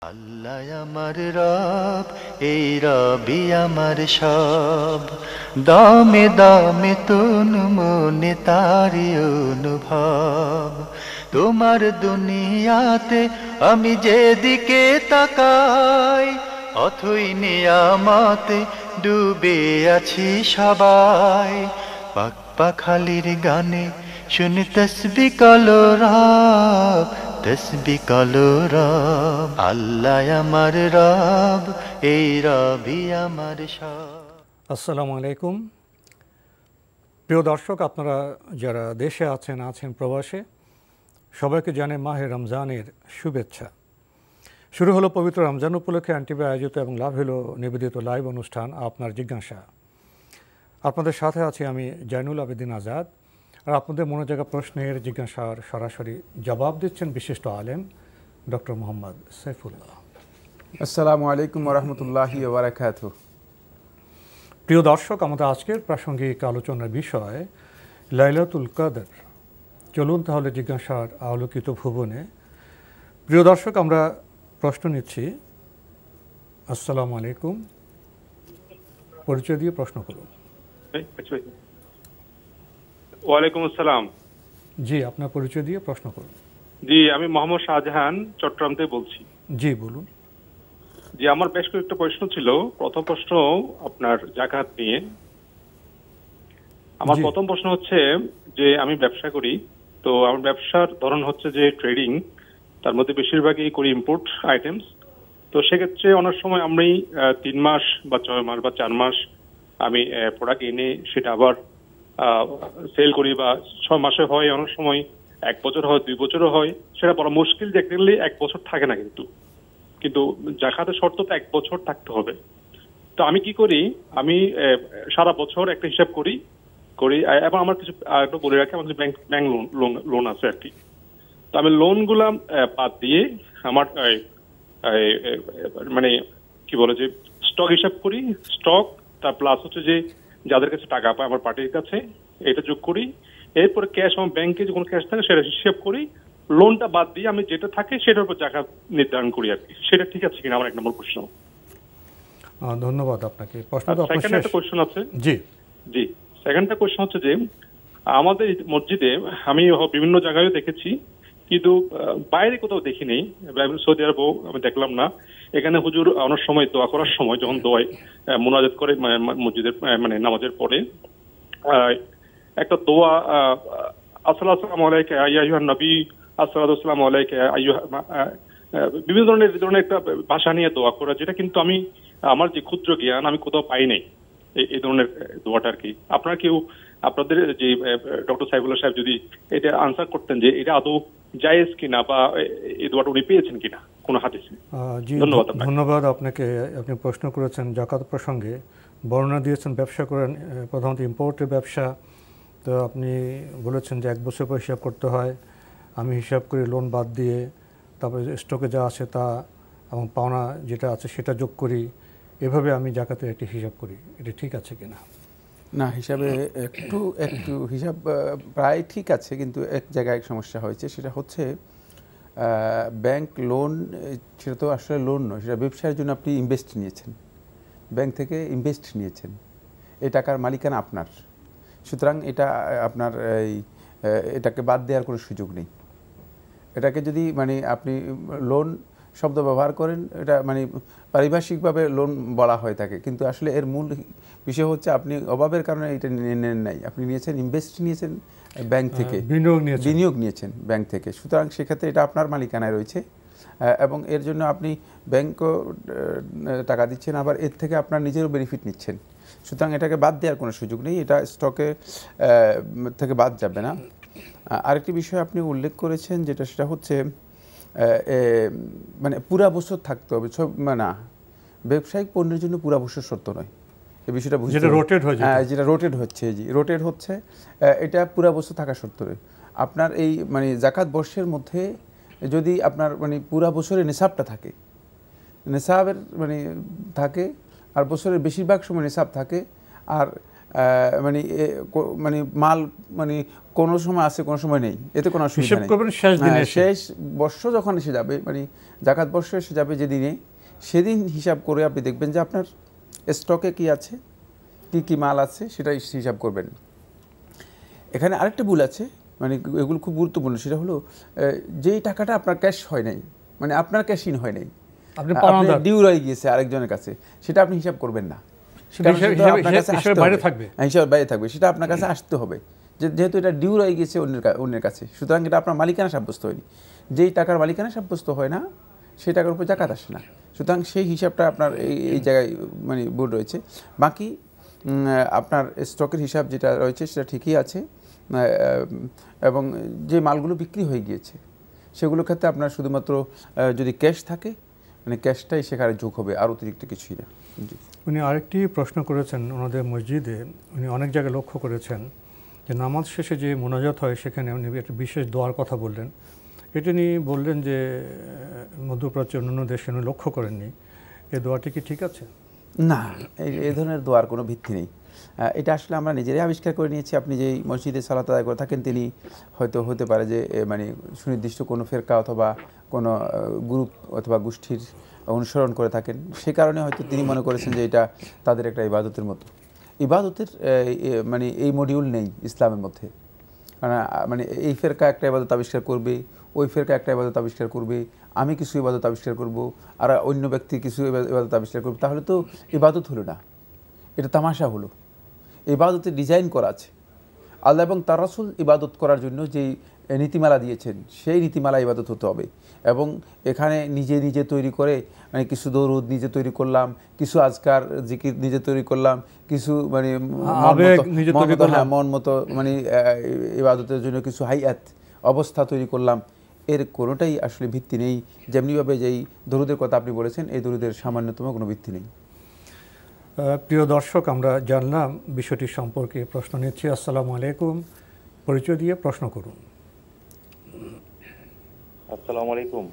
আল্লাহ আমার রব, এই রবি আমার সব, দামে দামে তন মনে তারি অনুভব। তোমার দুনিয়াতে আমি যেদিকে তাকাই, অথই নিয়ামতে ডুবে আছি সবাই। পাক পাখালির গানে শুনি তসবি কালো রব, তসবি কালো রব। আল্লাহ আমার রব, এই রবি আমার সব। আসসালামু আলাইকুম প্রিয় দর্শক, আপনারা যারা দেশে আছেন প্রবাসে, সবাইকে জানাই মাহে রমজানের শুভেচ্ছা। শুরু হলো পবিত্র রমজান উপলক্ষে এনটিভি আয়োজিত এবং লাভ হলো নিবেদিত লাইভ অনুষ্ঠান আপনার জিজ্ঞাসা। আপনাদের সাথে আছি আমি জয়নুল আবেদিন আজাদ। আর আপনাদের মনে জায়গা প্রশ্নের জিজ্ঞাসার সরাসরি জবাব দিচ্ছেন বিশিষ্ট আলেম ডক্টর মোহাম্মদ সাইফুল্লাহ। আসসালামু আলাইকুম ওয়া রাহমাতুল্লাহি ওয়া বারাকাতুহু। প্রিয় দর্শক, আমাদের আজকের প্রাসঙ্গিক আলোচনার বিষয় লাইলাতুল কদর। চলুন তাহলে জিজ্ঞাসার আলোকিত ভুবনে। প্রিয় দর্শক, আমরা প্রশ্ন নিচ্ছি। আসসালামু আলাইকুম, পরিচয় দিয়ে প্রশ্ন করুন। ওয়ালাইকুম আসসালাম। জি, আপনার পরিচয় দিয়ে প্রশ্ন করুন। জি, আমি মোহাম্মদ শাহজাহান, চট্টগ্রাম থেকে বলছি। জি বলুন। জি, আমার বেশ কয়েকটা প্রশ্ন ছিল। প্রথম প্রশ্ন আপনার যাকাত নিয়ে। আমার প্রথম প্রশ্ন হচ্ছে যে আমি ব্যবসা করি, তো আমার ব্যবসার ধরন হচ্ছে যে ট্রেডিং, তার মধ্যে বেশিরভাগই করি ইম্পোর্ট আইটেমস। তো সেক্ষেত্রে অনেক সময় আমি 3 মাস বা 6 মাস বা 4 মাস আমি প্রোডাক্ট এনে সেটা আবার সেল করি, বা 6 মাসে হয়, অনেক সময় 1 বছর হয়, 2 বছরও হয়। সেটা বড় মুশকিল, দেখতে গেলে 1 বছর থাকে না, কিন্তু জাকাতের শর্ত তো 1 বছর থাকতে হবে। তো আমি কি করি, আমি সারা বছর একটা হিসাব করি এবং আমার কিছু একটু বলে রাখি, আমার ব্যাংক লোন আছে আর কি। তো আমি লোনগুলা বাদ দিয়ে আমার মানে কি বলে যে স্টক হিসাব করি, স্টক তার প্লাস হচ্ছে যে যাদের কাছে টাকা পায় আমার পার্টির কাছে, এটা যোগ করি। এরপরে ক্যাশ, আমার ব্যাংকে যে কোনো ক্যাশ থাকে সেটা হিসাব করি, লোনটা বাদ দিয়ে আমি যেটা থাকে সেটার উপর জাকাত নির্ধারণ করি আর কি। সেটা ঠিক আছে কিনা আমার 1 নম্বর প্রশ্ন। ধন্যবাদ আপনাকে। সেকেন্ড একটা কোয়েশ্চন আছে। জি জি, সেকেন্ডটা কোয়েশ্চন হচ্ছে যে আমাদের মসজিদে আমি বিভিন্ন জায়গায় দেখেছি, কিন্তু বাইরে কোথাও দেখি নেই, সৌদি আরবও আমি দেখলাম না। এখানে হুজুর অনেক সময় দোয়া করার সময় যখন দোয়ায় মুনাজাত করে মসজিদের মানে নামাজের পরে একটা দোয়া, আসসালামু আলাইকা ইয়া আইয়ুহান নবী, আসসালামু আলাইকা আইয়ুহা, বিভিন্ন ধরনের একটা ভাষা নিয়ে দোয়া করা, যেটা কিন্তু আমি আমার যে ক্ষুদ্র জ্ঞান আমি কোথাও পাই নাই এই ধরনের দোয়াটা আর কি। আপনারা কেউ আপনাদের যে ডক্টর সাইফুল্লাহ সাহেব যদি এটা আনসার করতেন যে এটা আদৌ জায়েজ কিনা, বা এই দোয়াটা উনি পেয়েছেন কিনা কোন হাদিসে। ধন্যবাদ আপনাকে। আপনি প্রশ্ন করেছেন জাকাত প্রসঙ্গে, বর্ণনা দিয়েছেন ব্যবসা করেন, প্রধানত ইম্পোর্টের ব্যবসা। তো আপনি বলেছেন যে 1 বছর পর হিসাব করতে হয়। আমি হিসাব করি লোন বাদ দিয়ে, তারপরে স্টকে যা আছে তা এবং পাওনা যেটা আছে সেটা যোগ করি। এভাবে আমি জাকাতের একটি হিসাব করি। এটা ঠিক আছে কিনা? না, হিসাবে একটু হিসাব প্রায় ঠিক আছে, কিন্তু এক জায়গায় সমস্যা হয়েছে। সেটা হচ্ছে ব্যাংক লোন, সেটা তো আসলে লোন নয়, সেটা ব্যবসার জন্য আপনি ইনভেস্ট নিয়েছেন, ব্যাংক থেকে ইনভেস্ট নিয়েছেন, এই টাকার মালিকানা আপনার। সুতরাং এটা আপনার এটাকে বাদ দেওয়ার কোনো সুযোগ নেই। এটাকে যদি মানে আপনি লোন শব্দ ব্যবহার করেন, এটা মানে পারিভাষিকভাবে লোন বলা হয়ে থাকে, কিন্তু আসলে এর মূল বিষয় হচ্ছে আপনি অভাবের কারণে এটা নেন নাই, আপনি নিয়েছেন, ইনভেস্ট নিয়েছেন ব্যাংক থেকে, বিনিয়োগ নিয়েছেন ব্যাংক থেকে। সুতরাং সেক্ষেত্রে এটা আপনার মালিকানায় রয়েছে এবং এর জন্য আপনি ব্যাংকও টাকা দিচ্ছেন, আবার এর থেকে আপনার নিজেরও বেনিফিট নিচ্ছেন। সুতরাং এটাকে বাদ দেওয়ার কোনো সুযোগ নেই, এটা স্টকে থেকে বাদ যাবে না। আরেকটি বিষয় আপনি উল্লেখ করেছেন সেটা হচ্ছে মানে পুরা বছর থাকতে হবে, না, ব্যবসায়িক পণ্যের জন্য পুরা বছর শর্ত নয়, এই বিষয়টা বুঝতে হবে। যেটা রোটেট হচ্ছে, রোটেট হচ্ছে, এটা পুরা বছর থাকা শর্ত নয়। আপনার এই মানে জাকাত বর্ষের মধ্যে যদি আপনার মানে পুরা বছরের নেশাবটা থাকে, নেশাবের মানে থাকে, আর বছরের বেশিরভাগ সময় নেশাব থাকে, আর মানে মানে মাল মানে কোনো সময় আছে কোনো সময় নেই, এতে কোনো অসুবিধা নেই। শেষ বর্ষ যখন এসে যাবে, মানে জাকাত বর্ষ এসে যাবে যেদিনে, সেদিন হিসাব করে আপনি দেখবেন যে আপনার স্টকে কি আছে, কি কি মাল আছে, সেটা হিসাব করবেন। এখানে আরেকটা ভুল আছে, মানে এগুলো খুব গুরুত্বপূর্ণ, সেটা হলো যেই টাকাটা আপনার ক্যাশ হয় নাই, মানে আপনার ক্যাশ ইন হয় নাই, আপনার ডিউ রয়ে গিয়েছে আরেকজনের কাছে, সেটা আপনি হিসাব করবেন না, হিসাবের বাইরে থাকবে, সেটা আপনার কাছে আসতে হবে, যেহেতু এটা ডিউ রয়ে গিয়েছে অন্যের কাছে, সুতরাং এটা আপনার মালিকানা সাব্যস্ত হয়নি। যেই টাকার মালিকানা সাব্যস্ত হয় না, সেই টাকার উপর জাকাত আসে না, সুতরাং সেই হিসাবটা আপনার এই জায়গায় মানে ভুল রয়েছে। বাকি আপনার স্টকের হিসাব যেটা রয়েছে সেটা ঠিকই আছে, এবং যে মালগুলো বিক্রি হয়ে গিয়েছে সেগুলোর ক্ষেত্রে আপনার শুধুমাত্র যদি ক্যাশ থাকে, মানে ক্যাশটাই সেখানে যোগ হবে, আর অতিরিক্ত কিছুই না। উনি আরেকটি প্রশ্ন করেছেন, ওনাদের মসজিদে উনি অনেক জায়গায় লক্ষ্য করেছেন যে নামাজ শেষে যে মোনাজাত হয় সেখানে উনি একটা বিশেষ দোয়ার কথা বললেন। এটা নিয়ে বললেন যে মধ্যপ্রাচ্যের অন্যান্য দেশে উনি লক্ষ্য করেননি, এই দোয়াটি কি ঠিক আছে? না, এই ধরনের দোয়ার কোনো ভিত্তি নেই। এটা আসলে আমরা নিজেরাই আবিষ্কার করে নিয়েছি। আপনি যেই মসজিদে সালাত আদায় করে থাকেন, তিনি হয়তো হতে পারে যে মানে সুনির্দিষ্ট কোনো ফেরকা অথবা কোনো গ্রুপ অথবা গোষ্ঠীর অনুসরণ করে থাকেন, সে কারণে হয়তো তিনি মনে করেছেন যে এটা তাদের একটা ইবাদতের মতো। ইবাদতের মানে এই মডিউল নেই ইসলামের মধ্যে। মানে এই ফেরকা একটা ইবাদত আবিষ্কার করবে, ওই ফেরকা একটা ইবাদত আবিষ্কার করবে, আমি কিছু ইবাদত আবিষ্কার করব, আর অন্য ব্যক্তি কিছু ইবাদত আবিষ্কার করবে, তাহলে তো ইবাদত হলো না, এটা তামাশা হলো। ইবাদতের ডিজাইন করা আছে, আল্লাহ এবং তার রাসূল ইবাদত করার জন্য যেই নীতিমালা দিয়েছেন, সেই নীতিমালা ইবাদত হতে হবে। এবং এখানে নিজে নিজে তৈরি করে, মানে কিছু দরুদ নিজে তৈরি করলাম, কিছু আজকার জিকির নিজে তৈরি করলাম, কিছু মানে মন মতো মানে ইবাদতের জন্য কিছু হাইয়াত অবস্থা তৈরি করলাম, এর কোনোটাই আসলে ভিত্তি নেই। যেমনিভাবে যেই দরুদের কথা আপনি বলেছেন, এই দরুদের সামান্যতম কোনো ভিত্তি নেই। প্রিয় দর্শক, আমরা জানলাম বিষয়টি সম্পর্কে। প্রশ্ন নিচ্ছি। আসসালামু আলাইকুম, পরিচয় দিয়ে প্রশ্ন করুন। আসসালামু আলাইকুম।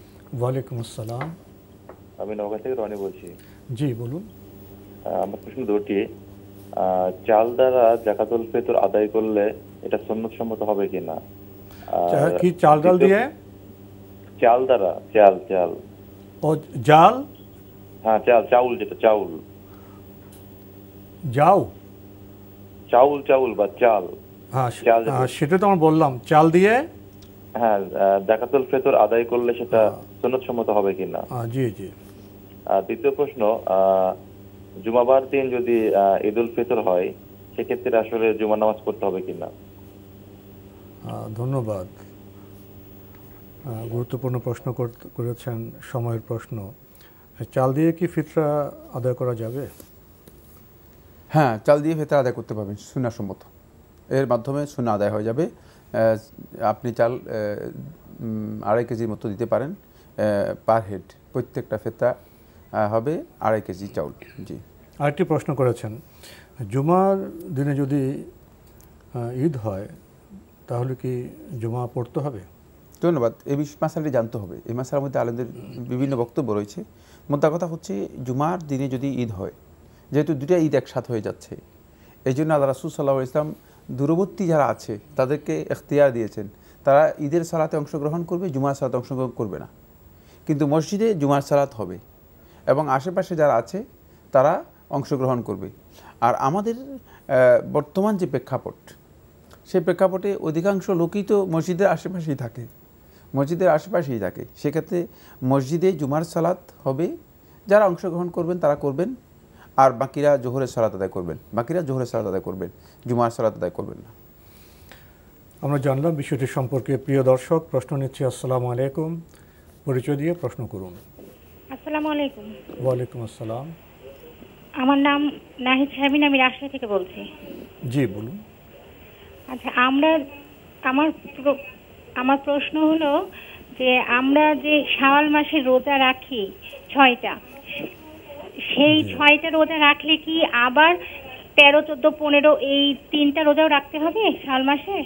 ওয়ালাইকুম আসসালাম। আমি নওগাঁ থেকে রনি বলছি। জি বলুন। আমার প্রশ্ন দুটি। চাল দ্বারা জাকাতুল ফিতর আদায় করলে এটা সুন্নাত সম্মত হবে কিনা? কি চাল ডাল দিয়ে? চাল দ্বারা, চাল। ও জাল? হ্যাঁ, চাউল, যেটা চাউল। চাউল বা চাল। হ্যাঁ, সেটা তো আমরা বললাম, চাল দিয়ে হ্যাঁ জাকাতুল ফিতর আদায় করলে সেটা সুন্নাত সম্মত হবে কিনা? জি। দ্বিতীয় প্রশ্ন, জুমাবার দিন যদি ঈদুল ফিতর হয়, সেক্ষেত্রে আসলে জুমা নামাজ পড়তে হবে কিনা? ধন্যবাদ। গুরুত্বপূর্ণ প্রশ্ন করেছেন, সময়ের প্রশ্ন। চাল দিয়ে কি ফিতরা আদায় করা যাবে? হ্যাঁ, চাল দিয়ে ফিতরা আদায় করতে পারবেন সুন্নাহসম্মত, এর মাধ্যমে সুন্নাহ আদায় হয়ে যাবে। আপনি চাল 2.5 কেজির মতো দিতে পারেন পার হেড, প্রত্যেকটা ফিতরা হবে 2.5 কেজি চাউল। জি। আরেকটি প্রশ্ন করেছেন, জুমার দিনে যদি ঈদ হয় তাহলে কি জুমা পড়তে হবে? ধন্যবাদ। এই মাসালাটি জানতে হবে। এই মাসালার মধ্যে আলেমদের বিভিন্ন বক্তব্য রয়েছে। মোদ্দা কথা হচ্ছে, জুমার দিনে যদি ঈদ হয়, যেহেতু দুটা ঈদ একসাথে হয়ে যাচ্ছে, এই জন্য আল্লাহ রাসূল সাল্লাল্লাহু আলাইহি ওয়াসাল্লাম দূরবর্তী যারা আছে তাদেরকে ইখতিয়ার দিয়েছেন, তারা ঈদের সালাতে অংশগ্রহণ করবে, জুমার সালাতে অংশগ্রহণ করবে না, কিন্তু মসজিদে জুমার সালাত হবে এবং আশেপাশে যারা আছে তারা অংশগ্রহণ করবে। আর আমাদের বর্তমান যে প্রেক্ষাপট, সেই প্রেক্ষাপটে অধিকাংশ লোকই তো মসজিদের আশেপাশেই থাকে, সেক্ষেত্রে মসজিদে জুমার সালাত হবে, যারা অংশগ্রহণ করবেন তারা করবেন, আর বাকিরা জোহরের সালাত আদায় করবেন, জুমার সালাত আদায় করবেন না। আমরা জানলাম বিষয়টি সম্পর্কে। প্রিয় দর্শক, প্রশ্ন নিচ্ছি। আসসালামু আলাইকুম, পরিচয় দিয়ে প্রশ্ন করুন। আসসালামু আলাইকুম। ওয়ালাইকুম আসসালাম। আমার নাম নাহিদ শারমিন, আমি রাজশাহী থেকে বলছি। জি বলুন। আচ্ছা, আমার প্রশ্ন হলো যে আমরা যে শাওয়াল মাসে রোজা রাখি 6টা, সেই 6টা রোজা রাখলে কি আবার 13, 14, 15 এই 3টা রোজাও রাখতে হবে শাওয়াল মাসে?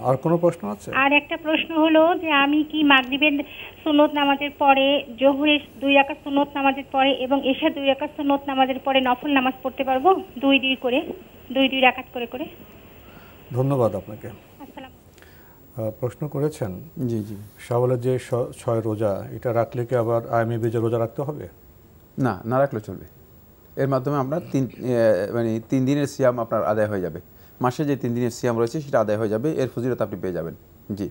আর কোনো প্রশ্ন আছে? আর একটা প্রশ্ন হলো যে আমি কি মাগরিবের সুন্নত নামাজের পরে, জোহরের 2 রাকাত সুন্নত নামাজের পরে এবং এশার 2 রাকাত সুন্নত নামাজের পরে নফল নামাজ পড়তে পারবো? 2 করে 2 রাকাত করে করে। ধন্যবাদ আপনাকে। আসসালাম। প্রশ্ন করেছেন জি জি, শাওয়ালের যে 6 রোজা, এটা রাখলে কি আবার আইএমএ বীজে রোজা রাখতে হবে? না, না রাখলে চলবে। এর মাধ্যমে আমরা 3 দিনের সিয়াম আপনার আদায় হয়ে যাবে। মাসে যে 3 দিনের সিয়াম রয়েছে সেটা আদায় হয়ে যাবে, এর ফজিলত আপনি পেয়ে যাবেন। জি,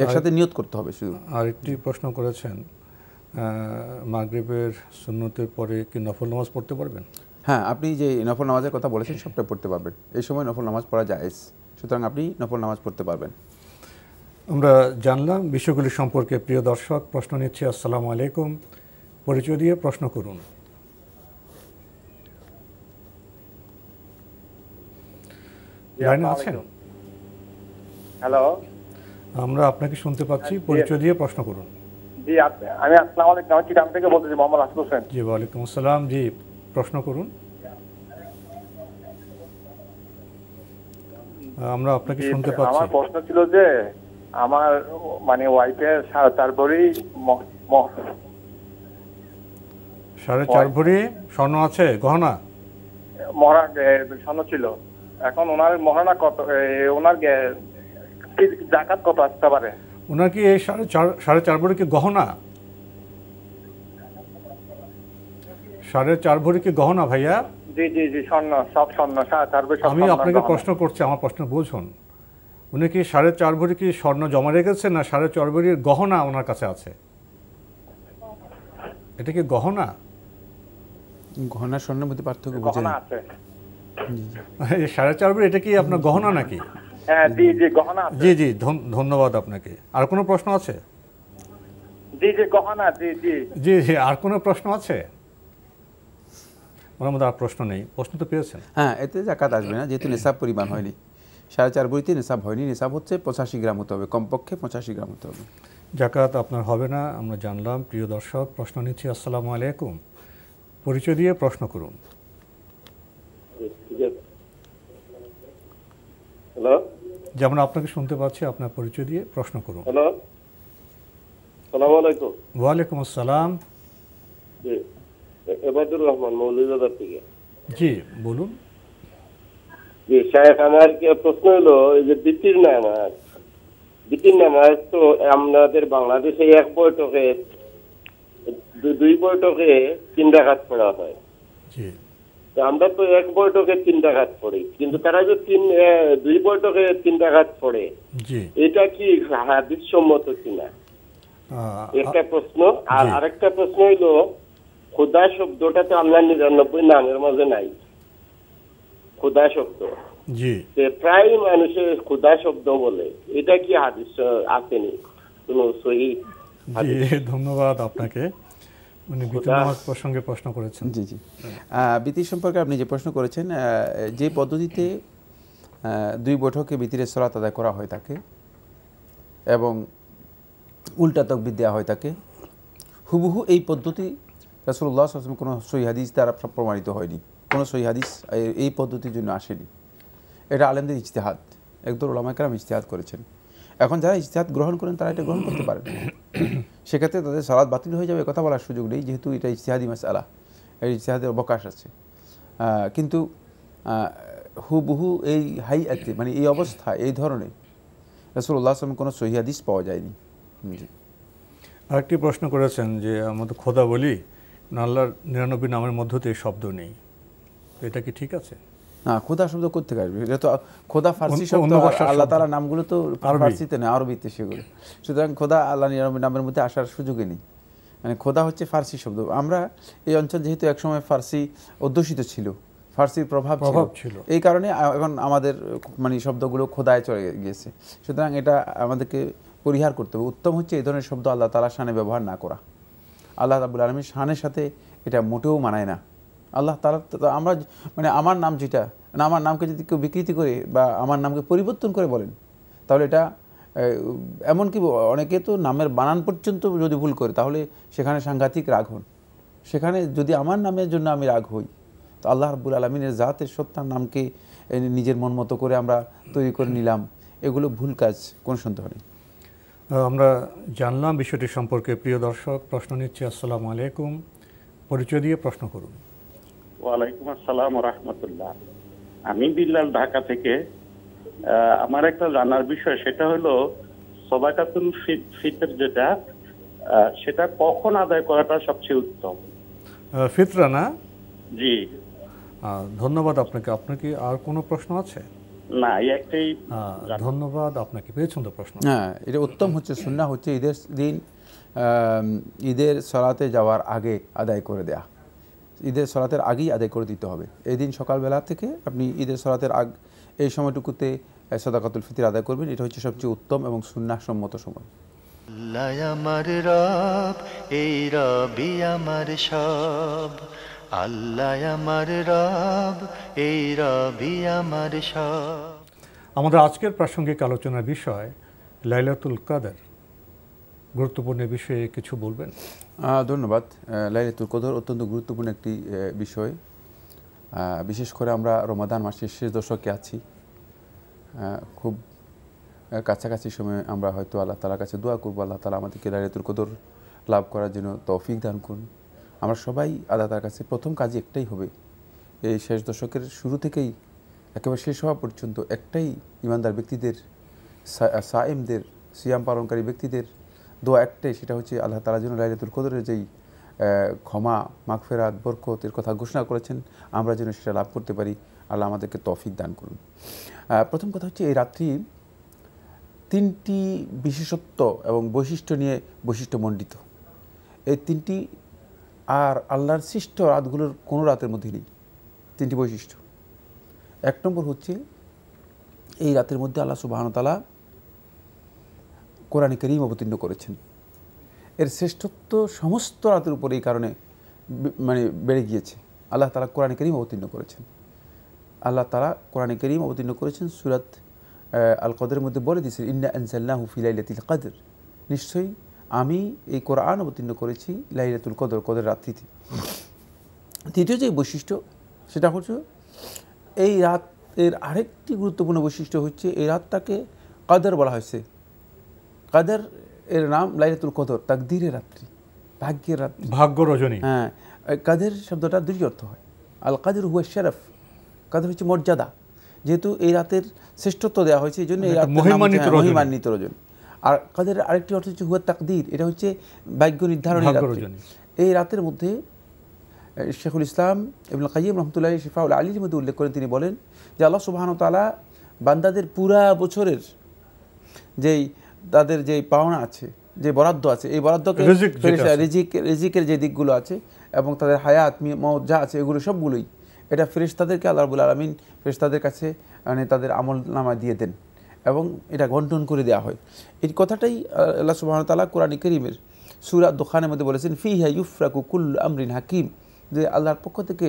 একসাথে নিয়ত করতে হবে শুধু। আরেকটি প্রশ্ন করেছেন, মাগরিবের সুন্নতের পরে কি নফল নামাজ পড়তে পারবেন? হ্যাঁ, আপনি যে নফল নামাজের কথা বলেছেন সবটা পড়তে পারবেন। এই সময় নফল নামাজ পড়া জায়েজ, সুতরাং আপনি নফল নামাজ পড়তে পারবেন। আমরা জানলাম বিষয়গুলি সম্পর্কে। প্রিয় দর্শক, প্রশ্ন নিচ্ছি। আসসালামু আলাইকুম, পরিচয় দিয়ে প্রশ্ন করুন। লাইনে আছেন? হ্যালো, আমরা আপনাকে শুনতে পাচ্ছি, পরিচয় দিয়ে প্রশ্ন করুন। জি আমি আসসালামু আলাইকুম, আমি চিটাং থেকে বলতেছি, মোহাম্মদ আসিফ হোসেন। জি, ওয়ালাইকুম আসসালাম। জি, প্রশ্ন করুন। আমরা আপনাকে শুনতে পাচ্ছি। আমার প্রশ্ন ছিল যে আমার মানে ওয়াইফের 4.5 ভরি 4.5 ভরি স্বর্ণ আছে, গহনা মহড়া স্বর্ণ ছিল। এখন ওনার মহড়া কত, ওনার জাকাত কত আসতে পারে? ওনার কি এই 4.5 ভরি কি গহনা? 4.5 ভরি কি গহনা ভাইয়া? জি জি জি, স্বর্ণ, সব স্বর্ণ, 4.5 ভরি। আমি আপনাকে প্রশ্ন করছি, আমার প্রশ্ন বুঝুন। উনি কি 4.5 ভরি কি স্বর্ণ জমা রেখেছেন, না 4.5 ভরির গহনা ওনার কাছে আছে? এটা কি গহনা? গহনা স্বর্ণের মধ্যে পার্থক্য বুঝেন? গহনা আছে। 4.5 ভরি এটা কি আপনার গহনা নাকি? হ্যাঁ জি জি, গহনা আছে। জি জি, ধন্যবাদ আপনাকে। আর কোনো প্রশ্ন আছে? জি জি, গহনা। জি জি জি জি, আর কোনো প্রশ্ন আছে? ওনার মধ্যে আর প্রশ্ন নেই। প্রশ্ন তো পেয়েছেন। হ্যাঁ, এতে জাকাত আসবে না, যেহেতু নিসাব পরিমাণ হয়নি। 4.5 ভরিতে নিসাব হয়নি। নিসাব হচ্ছে 85 গ্রাম হতে হবে, কমপক্ষে 85 গ্রাম হতে হবে। জাকাত আপনার হবে না, আমরা জানলাম। প্রিয় দর্শক, প্রশ্ন নিচ্ছি। আসসালামু আলাইকুম, পরিচয় দিয়ে প্রশ্ন করুন। হ্যালো, যেমন আপনাকে শুনতে পাচ্ছি, আপনার পরিচয় দিয়ে প্রশ্ন করুন। হ্যালো, আসসালামু আলাইকুম। ওয়ালাইকুম আসসালাম। জি, এবাদুর রহমান, মৌলভীবাজার থেকে। জি, বলুন। জি শায়েখ, আমার কি প্রশ্ন হলো, এই যে বিতির নামাজ তো আমাদের বাংলাদেশে এক বৈঠকে 2 বৈঠকে 3 রাকাত পড়া হয়। জি, আমরা তো এক বৈঠকে 3 রাকাত পড়ি, কিন্তু তারা যে 2 বৈঠকে 3 রাকাত পড়ে, জি, এটা কি হাদিস সম্মত কিনা? একটা প্রশ্ন। আর আরেকটা প্রশ্ন হইলো, খোদা শব্দটা তো আমরা 99 নামের মাঝে নাই, খোদা শব্দ। জি, প্রায় মানুষের খোদা শব্দ বলে, এটা কি হাদিস আসেনি কোন সহি? জি, ধন্যবাদ আপনাকে। উনি বিতর নামাজ প্রসঙ্গে প্রশ্ন করেছেন। জি জি, বিতির সম্পর্কে আপনি যে প্রশ্ন করেছেন, যে পদ্ধতিতে 2 বৈঠকে বিতিরের সালাত আদায় করা হয় থাকে এবং উল্টা তাকবীর দেওয়া হয় থাকে, হুবহু এই পদ্ধতি রাসূলুল্লাহ সাল্লাল্লাহু আলাইহি ওয়াসাল্লাম কোনো সহিহ হাদিস দ্বারা প্রমাণিত হয়নি, কোনো সহিহ হাদিস এই পদ্ধতির জন্য আসেনি। এটা আলেমদের ইজতিহাদ, একদল উলামায়ে কেরাম ইজতিহাদ করেছেন। এখন যারা ইজতিহাদ গ্রহণ করেন তারা এটা গ্রহণ করতে পারেন, সেক্ষেত্রে তাদের সালাত বাতিল হয়ে যাবে কথা বলার সুযোগ নেই, যেহেতু এটা ইজতিহাদি মাসআলা, এই ইজতিহাদের অবকাশ আছে। কিন্তু হুবহু এই হাইয়াতে, মানে এই অবস্থা, এই ধরনের রাসূলুল্লাহ সাল্লাল্লাহু আলাইহি ওয়াসাল্লাম কোনো সহিহ হাদিস পাওয়া যায়নি। জি, আরেকটি প্রশ্ন করেছেন যে আমাদের খোদা বলি, আল্লাহর 99 নামের মধ্যে তো এই শব্দ নেই, এটা কি ঠিক আছে? না, খোদা শব্দ কোথা থেকে আসবে? এটা তো খোদা ফার্সি শব্দ, আল্লাহ তাআলা নামগুলো তো ফার্সিতে না, আরবিতে সেগুলো। সুতরাং খোদা আল্লাহ 99 নামের মধ্যে আসার সুযোগই নেই। মানে খোদা হচ্ছে ফার্সি শব্দ। আমরা এই অঞ্চল যেহেতু একসময় ফার্সি অধ্যুষিত ছিল, ফার্সির প্রভাব ছিল, এই কারণে এখন আমাদের মানে শব্দগুলো খোদায় চলে গিয়েছে। সুতরাং এটা আমাদেরকে পরিহার করতে হবে। উত্তম হচ্ছে এই ধরনের শব্দ আল্লাহ তাআলার শানে ব্যবহার না করা। আল্লাহ রাব্বুল আলামিনের শানের সাথে এটা মোটেও মানায় না। আল্লাহ তাআলা, আমরা মানে আমার নাম যেটা, আমার নামকে যদি কেউ বিকৃতি করে বা আমার নামকে পরিবর্তন করে বলেন, তাহলে এটা এমনকি অনেকে তো নামের বানান পর্যন্ত যদি ভুল করে, তাহলে সেখানে সাংঘাতিক রাগ হন। সেখানে যদি আমার নামের জন্য আমি রাগ হই, তো তো আল্লাহ রাব্বুল আলামিনের জাতের সত্তার নামকে নিজের মন মতো করে আমরা তৈরি করে নিলাম, এগুলো ভুল কাজ, কোনো সন্দেহ নেই। আমরা জানলাম বিষয়টি সম্পর্কে। প্রিয় দর্শক, প্রশ্ন নিচ্ছি। আসসালামু আলাইকুম, পরিচয় দিয়ে প্রশ্ন করুন। ওয়ালাইকুম আসসালাম ওয়া রাহমাতুল্লাহ। আমি বিল্লাল, ঢাকা থেকে। আমার একটা জানার বিষয়, সেটা হলো সাদাকাতুল ফিতর যেটা, সেটা কখন আদায় করাটা সবচেয়ে উত্তম? ফিতরা না? জি, ধন্যবাদ আপনাকে। আপনার কি আর কোনো প্রশ্ন আছে? না, এই একটাই। ধন্যবাদ আপনাকে। পেয়েছেন তো প্রশ্ন? হ্যাঁ, এটা উত্তম হচ্ছে, সুন্নাহ হচ্ছে ঈদের দিন ঈদের সলাতে যাওয়ার আগে আদায় করে দেয়া। ঈদের সলাতের আগেই আদায় করে দিতে হবে। এই দিন সকালবেলা থেকে আপনি ঈদের সলাতের এই সময়টুকুতে সাদাকাতুল ফিতর আদায় করবেন। এটা হচ্ছে সবচেয়ে উত্তম এবং সুন্নাহ সম্মত সময়। আল্লাহ আমার রব, এই রবি আমার সব। আল্লাহ আমার রব, এই রবি আমার সব। আমাদের আজকের প্রাসঙ্গিক আলোচনার বিষয় লাইলাতুল কদর। গুরুত্বপূর্ণ বিষয়ে কিছু বলবেন? ধন্যবাদ। লাইলাতুল কদর অত্যন্ত গুরুত্বপূর্ণ একটি বিষয়। বিশেষ করে আমরা রমাদান মাসের শেষ দশকে আছি। খুব কাছাকাছি সময়ে আমরা হয়তো আল্লাহ তাআলার কাছে দোয়া করবো, আল্লাহ তাআলা আমাদেরকে লাইলাতুল কদর লাভ করার জন্য তৌফিক দান করুন। আমরা সবাই আল্লাহ তাআলার কাছে প্রথম কাজ একটাই হবে, এই শেষ দশকের শুরু থেকেই একেবারে শেষ হওয়া পর্যন্ত একটাই ইমানদার ব্যক্তিদের, সায়েমদের, সিয়াম পালনকারী ব্যক্তিদের দোয়া একটাই, সেটা হচ্ছে আল্লাহ তাআলা যেন লাইলাতুল কদরের যেই ক্ষমা, মাগফিরাত, বরকতের কথা ঘোষণা করেছেন, আমরা যেন সেটা লাভ করতে পারি। আল্লাহ আমাদেরকে তৌফিক দান করুন। প্রথম কথা হচ্ছে, এই রাত্রি 3টি বিশেষত্ব এবং বৈশিষ্ট্য নিয়ে বৈশিষ্ট্যমণ্ডিত। এই 3টি আর আল্লাহর সৃষ্ট রাতগুলোর কোনো রাতের মধ্যে নেই। 3টি বৈশিষ্ট্য। 1 নম্বর হচ্ছে, এই রাতের মধ্যে আল্লাহ সুবহানাহু ওয়া তাআলা কোরআনে কারীম অবতীর্ণ করেছেন। এর শ্রেষ্ঠত্ব সমস্ত রাতের উপরে এই কারণে বেড়ে গিয়েছে। আল্লাহ তাআলা কোরআনে কারীম অবতীর্ণ করেছেন। আল্লাহ তাআলা কোরআনে কারীম অবতীর্ণ করেছেন সূরাত আল কদরের মধ্যে বলে দিয়েছেন, ইন্না আনজালনাহু ফি লাইলাতিল কদর, নিশ্চয়ই আমি এই কোরআন অবতীর্ণ করেছি লাইলাতুল কদর, কদরের রাত্রিতে। দ্বিতীয় যে বৈশিষ্ট্য, সেটা হচ্ছে এই রাতের আরেকটি গুরুত্বপূর্ণ বৈশিষ্ট্য হচ্ছে, এই রাতটাকে কদর বলা হয়েছে। কদর এর নাম লাইলাতুল কদর, তাকদীরের রাত্রি, ভাগ্যের রাত্রি, ভাগ্য রজনী। হ্যাঁ, কদর শব্দটা দুই অর্থ হয়। আল কদর হুয়া শরফ, কদর হচ্ছে মর্যাদা। যেহেতু এই রাতের শ্রেষ্ঠত্ব দেওয়া হয়েছে, এই জন্য এই রাতের মহিমান্বিত রজন। আর কদরের আরেকটি অর্থ হচ্ছে হুয়া তাকদীর, এটা হচ্ছে ভাগ্য নির্ধারণের রাত্রি। এই রাতের মধ্যে শেখুল ইসলাম ইবনুল কাইয়্যিম রাহমাতুল্লাহ শিফাউল আলীর মধ্যে উল্লেখ করেন, তিনি বলেন যে আল্লাহ সুবহানাহু ওয়া তাআলা বান্দাদের পুরা বছরের যেই তাদের যেই পাওনা আছে, যে বরাদ্দ আছে, এই বরাদ্দকে রিজিকের যে দিকগুলো আছে এবং তাদের হায়াত মওত যা আছে, এগুলো সবগুলোই এটা ফেরেশতাদেরকে আল্লাহ রাব্বুল আলামিন ফেরেশতাদের কাছে তাদের আমলনামা দিয়ে দেন এবং এটা বন্টন করে দেওয়া হয়। এই কথাটাই আল্লাহ সুবহানাহু ওয়া তাআলা কোরআনে কারীমের সূরা দুখানের মধ্যে বলেছেন, ফিহা ইউফরাকু কুল্লু আমরিন হাকিম, যে আল্লাহর পক্ষ থেকে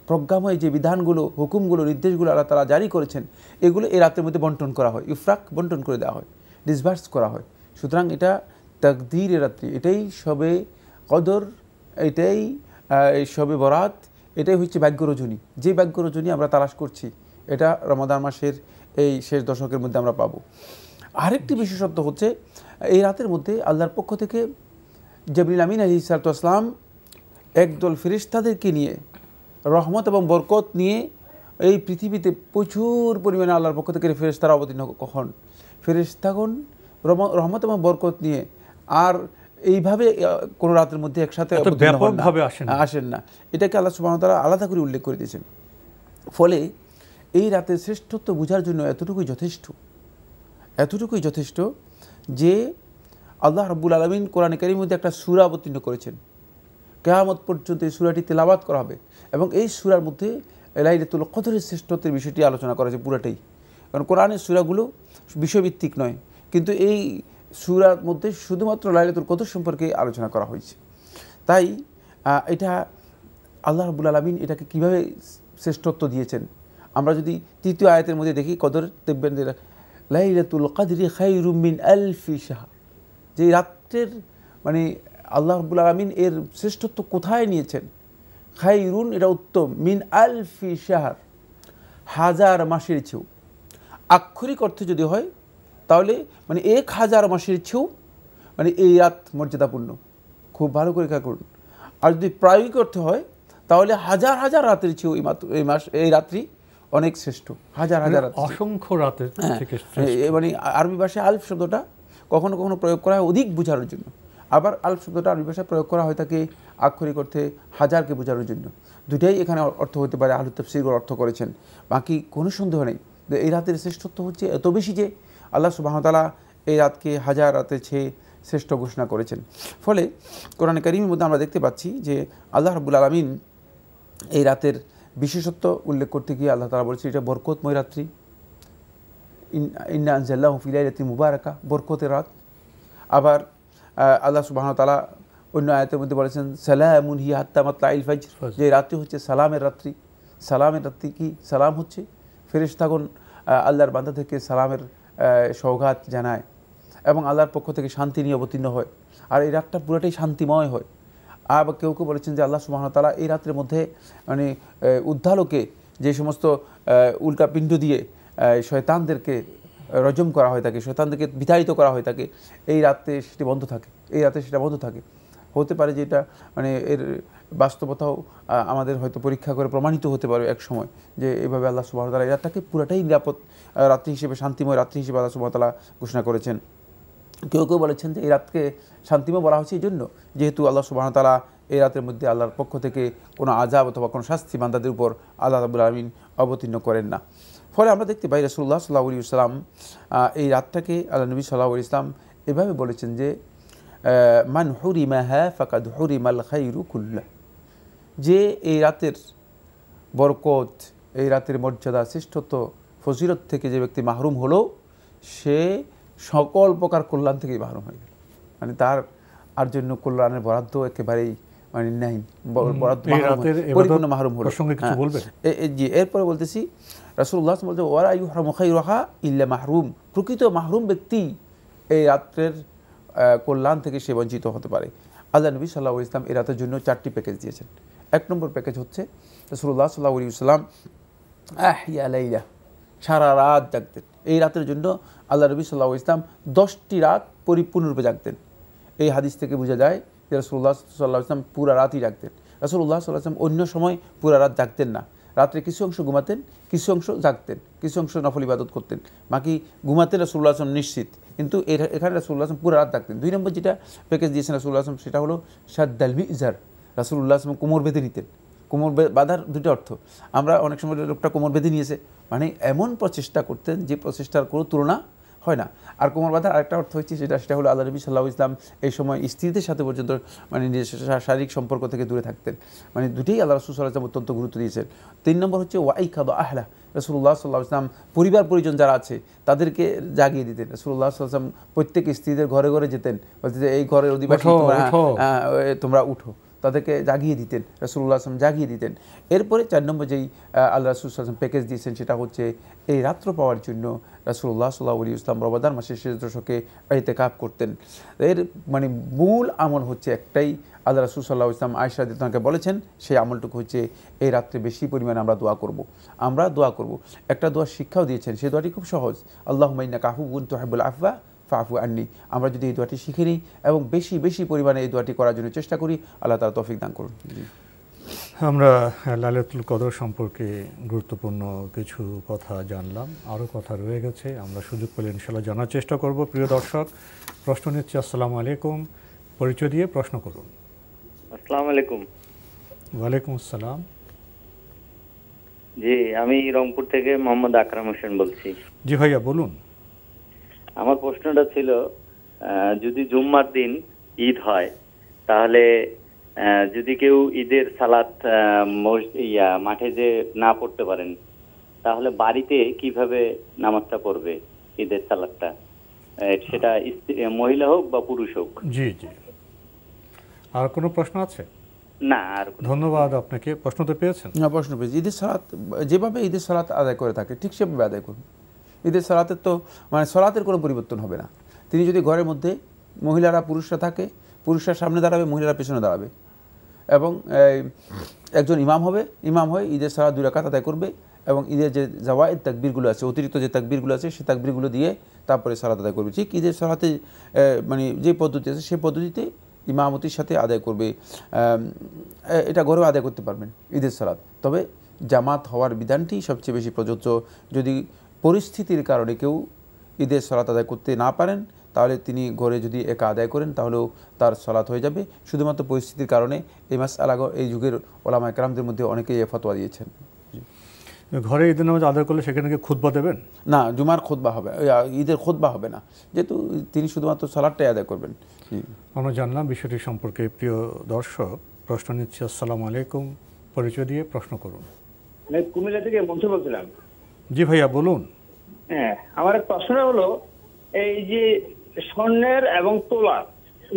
প্রজ্ঞাময় যে বিধানগুলো, হুকুমগুলো, নির্দেশগুলো আল্লাহ তাআলা জারি করেছেন, এগুলো এই রাতের মধ্যে বন্টন করা হয়। ইফরাক, বন্টন করে দেওয়া হয়, ডিসবার্স করা হয়। সুতরাং এটা তাকদীরের রাত্রি, এটাই শবে কদর, এটাই শবে বরাত, এটাই হচ্ছে ভাগ্য রজনী। যে ভাগ্য রজনী আমরা তালাশ করছি, এটা রমাদান মাসের এই শেষ দশকের মধ্যে আমরা পাবো। আরেকটি বিশেষত্ব হচ্ছে, এই রাতের মধ্যে আল্লাহর পক্ষ থেকে জিবরিল আমিন আলাইহিস সালাতু ওয়াস সালাম একদল ফেরেশতাদেরকে নিয়ে রহমত এবং বরকত নিয়ে এই পৃথিবীতে প্রচুর পরিমাণে আল্লাহর পক্ষ থেকে ফেরেশতারা অবতীর্ণ হন। ফেরেশতাগণ রহমত এবং বরকত নিয়ে আর এইভাবে কোনো রাতের মধ্যে একসাথে আসেন না। এটাকে আল্লাহ সুবহানাহু ওয়া তাআলা আলাদা করে উল্লেখ করে দিয়েছেন। ফলে এই রাতের শ্রেষ্ঠত্ব বোঝার জন্য এতটুকুই যথেষ্ট যে আল্লাহ রাব্বুল আলামিন কোরআনে কারীমের মধ্যে একটা সূরা অবতীর্ণ করেছেন। কিয়ামত পর্যন্ত এই সূরাটি তেলাওয়াত করা হবে এবং এই সূরার মধ্যে লাইলাতুল কদরের শ্রেষ্ঠত্বের বিষয়টি আলোচনা করা হয়েছে পুরাটাই। কারণ কোরআনের সূরাগুলো বিষয়ভিত্তিক নয়, কিন্তু এই সূরার মধ্যে শুধুমাত্র লাইলাতুল কদর সম্পর্কে আলোচনা করা হয়েছে। তাই এটা আল্লাহ রাব্বুল আলামিন এটাকে কীভাবে শ্রেষ্ঠত্ব দিয়েছেন, আমরা যদি 3য় আয়াতের মধ্যে দেখি, কদর দেখবেন যে লাইলাতুল কদরি খায়রুম মিন আলফি শাহর, যে রাত্রের আল্লাহ রাব্বুল আলামিন এর শ্রেষ্ঠত্ব কোথায় নিয়েছেন। খায়রুন, এটা উত্তম, মিন আলফি শাহর, 1000 মাসের চেয়েও। আক্ষরিক অর্থে যদি হয় তাহলে মানে 1000 মাসের চেয়েও মানে এই রাত মর্যাদাপূর্ণ। খুব ভালো করে খেয়াল করুন। আর যদি প্রায়োগিক করতে হয় তাহলে হাজার হাজার রাতের চেয়েও এই মাস এই রাত্রি অনেক শ্রেষ্ঠ, হাজার হাজার রাত, অসংখ্য রাতের থেকে মানে আরবি ভাষায় আলফ শব্দটা কখনো কখনো প্রয়োগ করা হয় অধিক বোঝানোর জন্য, আবার আলফ শব্দটা আরবি ভাষায় প্রয়োগ করা হয় থাকে আক্ষরিক অর্থে হাজারকে বোঝানোর জন্য। দুটাই এখানে অর্থ হতে পারে, আহলুত তাফসীর অর্থ করেছেন, বাকি কোনো সন্দেহ নেই। এই রাতের শ্রেষ্ঠত্ব হচ্ছে এত বেশি যে আল্লাহ সুবহানাহু ওয়া তাআলা এই রাতকে হাজার রাতের চেয়ে শ্রেষ্ঠ ঘোষণা করেছেন। ফলে কোরআনে কারীমের মধ্যে আমরা দেখতে পাচ্ছি যে আল্লাহ রাব্বুল আলামিন এই রাতের বিশেষত্ব উল্লেখ করতে গিয়ে আল্লাহ তাআলা বলেছেন এটা বরকতময় রাত্রি, ইন্না আনজালনাহু ফি লাইলাতিন মুবারাকা, বরকতের রাত। আবার আল্লাহ সুবহানাহু ওয়া তাআলা অন্য আয়াতের মধ্যে বলেছেন সালামুন হিয়া হাত্তা মাতলাইল ফাজর, যে রাত্রি হচ্ছে সালামের রাত্রি। সালামের রাত্রি কি? সালাম হচ্ছে ফেরেশতাগণ আল্লাহর বান্দা থেকে সালামের সৌগাত জানায় এবং আল্লাহর পক্ষ থেকে শান্তি নিয়ে অবতীর্ণ হয়, আর এই রাতটা পুরোটাই শান্তিময় হয়। আবার কেউ কেউ বলেছেন যে আল্লাহ সুবহানাহু ওয়া তাআলা এই রাতের মধ্যে মানে উদ্ধালকে যে সমস্ত উল্কা পিণ্ড দিয়ে শয়তানদেরকে রজম করা হয় থাকে, শয়তানদেরকে বিতাড়িত করা হয় থাকে, এই রাতে সেটি বন্ধ থাকে, এই রাতে সেটা বন্ধ থাকে। হতে পারে যে এটা মানে এর বাস্তবতাও আমাদের হয়তো পরীক্ষা করে প্রমাণিত হতে পারে এক সময়, যে এইভাবে আল্লাহ সুবহানাহু ওয়া তাআলা এই রাতটাকে পুরোটাই নিরাপদ রাত্রি হিসেবে, শান্তিময় রাত্রি হিসেবে আল্লাহ সুবহানাহু ওয়া তাআলা ঘোষণা করেছেন। কেউ কেউ বলেছেন যে এই রাতকে শান্তিময় বলা হচ্ছে এই জন্য যেহেতু আল্লাহ সুবহানাহু ওয়া তাআলা এই রাতের মধ্যে আল্লাহর পক্ষ থেকে কোনো আযাব অথবা কোনো শাস্তি বান্দাদের উপর আল্লাহ রাব্বুল আলামিন অবতীর্ণ করেন না। ফলে আমরা দেখতে পাই রাসূলুল্লাহ সাল্লাল্লাহু আলাইহি ওয়াসাল্লাম এই রাতটাকে আল্লাহ নবী সাল্লাল্লাহু আলাইহি ওয়াসাল্লাম এভাবে বলেছেন যে মান হুরিমাহা ফাকাদ হুরিমাল খায়রু কুল্লাহ, যে এই রাতের বরকত, এই রাতের মর্যাদা, শ্রেষ্ঠত্ব, ফজিলত থেকে যে ব্যক্তি মাহরুম হলো সে সকল প্রকার কল্যাণ থেকেই মাহরুম হয়ে গেল। মানে তার আর জন্য কল্যাণের বরাদ্দ একেবারেই মানে নাই, বরাদ্দ পরিপূর্ণ মাহরুম হলো। জি, এরপরে বলতেছি রাসূলুল্লাহ বলতে ওয়ালা ইউহরামু খায়রাহা ইল্লা মাহরুম, প্রকৃত মাহরুম ব্যক্তি এই রাত্রের কল্যাণ থেকে সে বঞ্চিত হতে পারে। আল্লাহ নবী সাল্লাল্লাহু আলাইহি ওয়াসাল্লাম এই রাতের জন্য 4টি প্যাকেজ দিয়েছেন। 1 নম্বর প্যাকেজ হচ্ছে রাসূলুল্লাহ সাল্লাল্লাহু আলাইহি ওয়াসাল্লাম আহিয়া লাইলা, সারা রাত জাগতেন। এই রাতের জন্য আল্লাহ নবী সাল্লাল্লাহু আলাইহি ওয়াসাল্লাম 10টি রাত পরিপূর্ণরূপে জাগতেন। এই হাদিস থেকে বোঝা যায় যে রাসূলুল্লাহ সাল্লাল্লাহু আলাইহি ওয়াসাল্লাম পুরা রাতই জাগতেন। রাসূলুল্লাহ সাল্লাল্লাহু আলাইহি ওয়াসাল্লাম অন্য সময় পুরা রাত জাগতেন না, রাত্রে কিছু অংশ ঘুমাতেন, কিছু অংশ জাগতেন, কিছু অংশ নফল ইবাদত করতেন, বাকি ঘুমাতেন রাসূলুল্লাহ সাল্লাল্লাহু আলাইহি ওয়াসাল্লাম নিশ্চিত। কিন্তু এখানে রাসূলুল্লাহ সাল্লাল্লাহু আলাইহি ওয়াসাল্লাম পুরা রাত জাগতেন। 2 নম্বর যেটা প্যাকেজ দিয়েছেন রাসূলুল্লাহ সাল্লাল্লাহু আলাইহি ওয়াসাল্লাম সেটা হলো শাদ্দাল মিজার, রাসূলুল্লাহ সাল্লাল্লাহু আলাইহি ওয়াসাল্লাম কোমর বেঁধে নিতেন। কোমর বাঁধার 2টা অর্থ, আমরা অনেক সময় লোকটা কোমর বেঁধে নিয়েছে মানে এমন প্রচেষ্টা করতেন যে প্রচেষ্টার কোনো তুলনা হয় না। আর কোমর বাঁধার আরেকটা অর্থ হচ্ছে সেটা হলো আল্লাহ নবী সাল্লাল্লাহু আলাইহি ওয়াসাল্লাম এই সময় স্ত্রীদের সাথে পর্যন্ত মানে শারীরিক সম্পর্ক থেকে দূরে থাকতেন। মানে দুটোই আল্লাহ রাসূল সাল্লাল্লাহু আলাইহি ওয়াসাল্লাম অত্যন্ত গুরুত্ব দিয়েছেন। 3 নম্বর হচ্ছে ওয়াইকাদ আহলা, রাসূলুল্লাহ সাল্লাল্লাহু আলাইহি ওয়াসাল্লাম পরিবার পরিজন যারা আছে তাদেরকে জাগিয়ে দিতেন। রাসূলুল্লাহ সাল্লাল্লাহু আলাইহি ওয়াসাল্লাম প্রত্যেক স্ত্রীদের ঘরে ঘরে যেতেন, বলতেন যে এই ঘরের অধিবাসী তোমরা উঠো, তাদেরকে জাগিয়ে দিতেন, রাসূলুল্লাহ সাল্লাল্লাহু আলাইহি ওয়াসাল্লাম জাগিয়ে দিতেন। এরপরে 4 নম্বর যেই আল্লাহ রাসূল সাল্লাল্লাহু আলাইহি ওয়াসাল্লাম প্যাকেজ দিয়েছেন সেটা হচ্ছে এই রাত্র পাওয়ার জন্য রাসূলুল্লাহ সাল্লাল্লাহু আলাইহি ওয়াসাল্লাম রমাদান মাসের শেষ দশকে ইতিকাফ করতেন। এর মানে মূল আমল হচ্ছে একটাই, আল্লাহ রাসূল সাল্লাল্লাহু আলাইহি ওয়াসাল্লাম আয়েশা রাদিয়াল্লাহু আনহা বলেছেন সেই আমলটুকু হচ্ছে এই রাত্রে বেশি পরিমাণে আমরা দোয়া করব। একটা দোয়া শিক্ষাও দিয়েছেন, সেই দোয়াটি খুব সহজ, আল্লাহুম্মা ইন্নাকা আফুউন তুহিব্বুল আফওয়া ফাফু আন্নি। আমরা যদি এই দোয়াটি শিখে নিই এবং বেশি বেশি পরিমাণে এই দোয়াটি করার জন্য চেষ্টা করি, আল্লাহ তাআলা তৌফিক দান করুন। আমরা লাইলাতুল কদর সম্পর্কে গুরুত্বপূর্ণ কিছু কথা জানলাম, আরও কথা রয়ে গেছে, আমরা সুযোগ পেলে ইনশাআল্লাহ জানার চেষ্টা করব। প্রিয় দর্শক, প্রশ্ন নিচ্ছি। আসসালামু আলাইকুম, পরিচয় দিয়ে প্রশ্ন করুন। আসসালামু আলাইকুম। ওয়ালাইকুম আসসালাম। জি, আমি রংপুর থেকে মোহাম্মদ আকরাম হোসেন বলছি। জি ভাইয়া বলুন। আমার প্রশ্নটা ছিল যদি জুম্মার দিন ঈদ হয় তাহলে যদি কেউ ঈদের সালাত মাঠে যে না পড়তে পারেন তাহলে বাড়িতে কিভাবে নামাজটা পড়বে ঈদের সালাতটা, সেটা মহিলা হোক বা পুরুষ হোক? জি জি। আর কোনো প্রশ্ন আছে? না, আর ধন্যবাদ আপনাকে। প্রশ্ন তো পেয়েছেন? না, প্রশ্ন পেয়েছি। ঈদের সালাত যেভাবে ঈদের সালাত আদায় করে থাকে ঠিক সেভাবে আদায় করুন। ঈদের সালাতের তো মানে সালাতের কোনো পরিবর্তন হবে না। তিনি যদি ঘরের মধ্যে মহিলারা পুরুষরা থাকে, পুরুষরা সামনে দাঁড়াবে, মহিলারা পেছনে দাঁড়াবে এবং একজন ইমাম হয়ে ঈদের সালাত 2 রাকাত আদায় করবে এবং ঈদের যে জাওয়ায়েদ তাকবীরগুলো আছে, অতিরিক্ত যে তাকবীরগুলো আছে সেই তাকবীরগুলো দিয়ে তারপরে সালাত আদায় করবে। ঠিক ঈদের সালাতে মানে যে পদ্ধতি আছে সেই পদ্ধতিতে ইমামতির সাথে আদায় করবে। এটা ঘরেও আদায় করতে পারবেন ঈদের সালাত, তবে জামাত হওয়ার বিধানটি সবচেয়ে বেশি প্রযোজ্য। যদি পরিস্থিতির কারণে কেউ ঈদের সালাত আদায় করতে না পারেন তাহলে তিনি ঘরে যদি একা আদায় করেন তাহলেও তার সালাত হয়ে যাবে। শুধুমাত্র পরিস্থিতির কারণে এই মাসআলা এই যুগের ওলামায়ে কেরামদের মধ্যে অনেকেই ফতোয়া দিয়েছেন। ঘরে ঈদের নামাজ আদায় করলে সেখানে কি খুতবা দেবেন? না, জুমার খুতবা হবে, ঈদের খুতবা হবে না, যেহেতু তিনি শুধুমাত্র সালাতটাই আদায় করবেন। আমরা জানলাম বিষয়টি সম্পর্কে। প্রিয় দর্শক, প্রশ্ন নিচ্ছি। আসসালামু আলাইকুম, পরিচয় দিয়ে প্রশ্ন করুন। কুমিল্লা থেকে মনসুর বলছিলাম। জি ভাইয়া বলুন। হ্যাঁ, আমার এক প্রশ্ন হলো, এই যে স্বর্ণের এবং তোলা,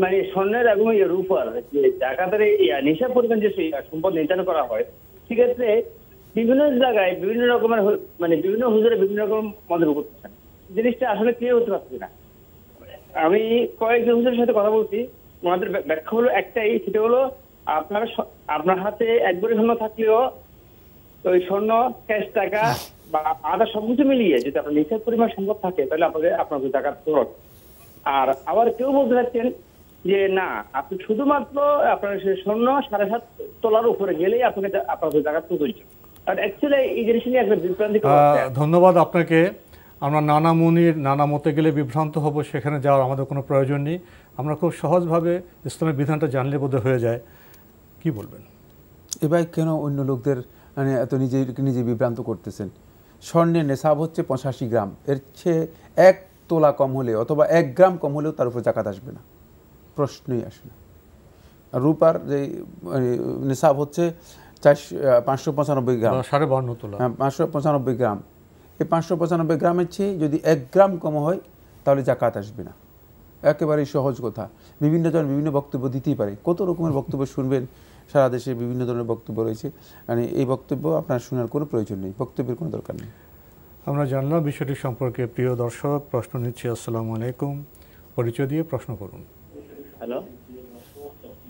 মানে স্বর্ণের এবং রূপার যে জাকাতের নিশাব পরিমাণ যে সম্পদ নির্ধারণ করা হয়, সেক্ষেত্রে বিভিন্ন জায়গায় বিভিন্ন রকমের মানে বিভিন্ন হুজুরে বিভিন্ন রকম মন্তব্য করতেছেন। জিনিসটা আসলে ক্লিয়ার হতে পারছি না। আমি কয়েকজন হুজুরের সাথে কথা বলছি, ওনাদের ব্যাখ্যা হলো একটাই, সেটা হলো আপনার হাতে একবারে স্বর্ণ থাকলেও ওই স্বর্ণ, ক্যাশ টাকা বা আদা সবকিছু মিলিয়ে যদি আপনার নিশ্চিত পরিমাণ সম্পদ থাকে তাহলে আপনাকে জাকাত খরচ। আর আবার কেউ বলতে চাচ্ছেন যে না, আপনি শুধুমাত্র আপনার স্বর্ণ 7.5 তোলার উপরে গেলেই আপনাকে জাকাত প্রযোজ্য। আর অ্যাকচুয়ালি এই জিনিস নিয়ে একটা বিভ্রান্তি। ধন্যবাদ আপনাকে। আমরা নানা মুনির নানা মতে গেলে বিভ্রান্ত হব, সেখানে যাওয়ার আমাদের কোনো প্রয়োজন নেই। আমরা খুব সহজভাবে ইসলামের বিধানটা জানলে বোধহয় হয়ে যায়। কি বলবেন? এবার কেন অন্য লোকদের মানে এত নিজে বিভ্রান্ত করতেছেন? স্বর্ণের নেশাব হচ্ছে 85 গ্রাম, এর চেয়ে 1 তোলা কম হলে অথবা 1 গ্রাম কম হলেও তার উপর জাকাত আসবে না, প্রশ্নই আসে না। রূপার যে নেশাব হচ্ছে 595 গ্রাম, 52.5 তোলা, 595 গ্রাম। এই 595 গ্রামের চেয়ে যদি 1 গ্রাম কম হয় তাহলে জাকাত আসবে না। একেবারেই সহজ কথা। বিভিন্ন জন বিভিন্ন বক্তব্য দিতেই পারে, কত রকমের বক্তব্য শুনবেন, সারা দেশে বিভিন্ন ধরনের বক্তব্য রয়েছে। মানে এই বক্তব্য আপনার শোনার কোনো প্রয়োজন নেই, বক্তব্যের কোনো দরকার নেই। আমরা জানলাম বিষয়টি সম্পর্কে। প্রিয় দর্শক, প্রশ্ন নিচ্ছি। আসসালামু আলাইকুম, পরিচয় দিয়ে প্রশ্ন করুন। হ্যালো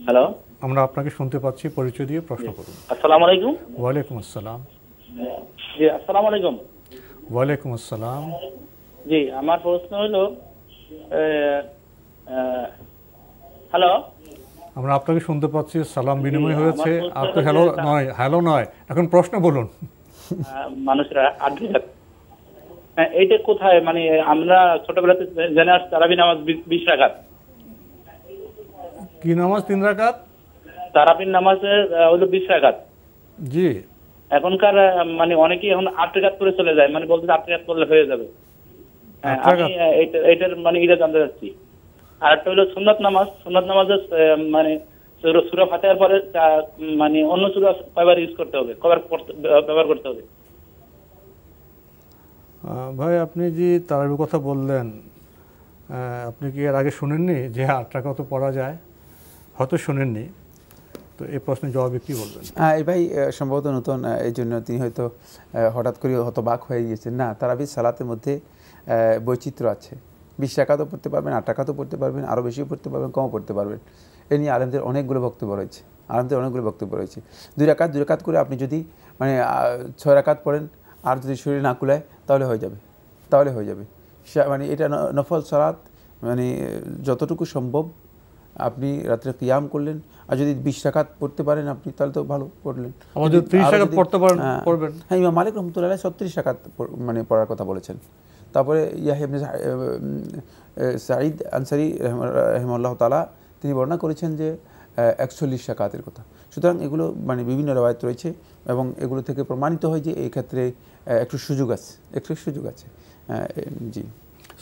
হ্যালো, আমরা আপনাকে শুনতে পাচ্ছি, পরিচয় দিয়ে প্রশ্ন করুন। আসসালামু আলাইকুম। ওয়ালাইকুম আসসালাম। জি, আসসালামু আলাইকুম। ওয়ালাইকুম আসসালাম। জি, আমার প্রশ্ন হলো, হ্যালো, আমরা আপনাকে শুনতে পাচ্ছি, সালাম বিনিময় হয়েছে। আর তো হ্যালো নয়, এখন প্রশ্ন বলুন। মানুষরা এইটা কোথায়, মানে আমরা ছোটবেলাতে জেনে আসছি তারাবি নামাজ 20 রাকাত। কি নামাজ? 3 রাকাত। তারাবির নামাজে হলো 20 রাকাত। জি। এখনকার মানে অনেকেই এখন 8 রাকাত করে চলে যায়, মানে বলতে 8 রাকাত করলে হয়ে যাবে। আমি এটার মানে এটা জানতে চাচ্ছি। আর একটা হলো সুন্নাত নামাজ। সুন্নাত নামাজে মানে সূরা ফাতিহার পরে মানে অন্য সূরা কয়বার ইউজ করতে হবে, কয়বার ব্যবহার করতে হবে? ভাই, আপনি যে তারাবির কথা বললেন, আপনি কি এর আগে শুনেননি যে 8 রাকাত তো পড়া যায়? হয়তো শুনেননি, তো এই প্রশ্নের জবাবে কি বলবেন? এই ভাই সম্ভবত নতুন, এই জন্য তিনি হয়তো হঠাৎ করে হতবাক হয়ে গিয়েছেন। না, তারাবির সালাতের মধ্যে বৈচিত্র্য আছে। 20 রাকাতও পড়তে পারবেন, 8 রাকাতও পড়তে পারবেন, আরও বেশিও পড়তে পারবেন, কমও পড়তে পারবেন। এ নিয়ে আলেমদের অনেকগুলো বক্তব্য রয়েছে। 2 রাকাত করে আপনি যদি মানে 6 রাকাত পড়েন আর যদি শরীর না কুলায় তাহলে হয়ে যাবে। মানে এটা নফল সালাত, মানে যতটুকু সম্ভব আপনি রাত্রে কিয়াম করলেন। আর যদি 20 রাকাত পড়তে পারেন আপনি তাহলে তো ভালো পড়লেন। আমাদের 30 রাকাত পড়তে পারেন, পড়বেন। হ্যাঁ, ইমাম মালিক রহমতুল্লাহ 36 রাকাত মানে পড়ার কথা বলেছেন। তারপরে ইয়াহইয়া ইবনে সাঈদ আনসারী রাহিমাহুল্লাহ তাআলা তিনি বর্ণনা করেছেন যে 41 রাকাতের কথা। সুতরাং এগুলো মানে বিভিন্ন রওয়ায়াত রয়েছে এবং এগুলো থেকে প্রমাণিত হয় যে এই ক্ষেত্রে একটু সুযোগ আছে। জি,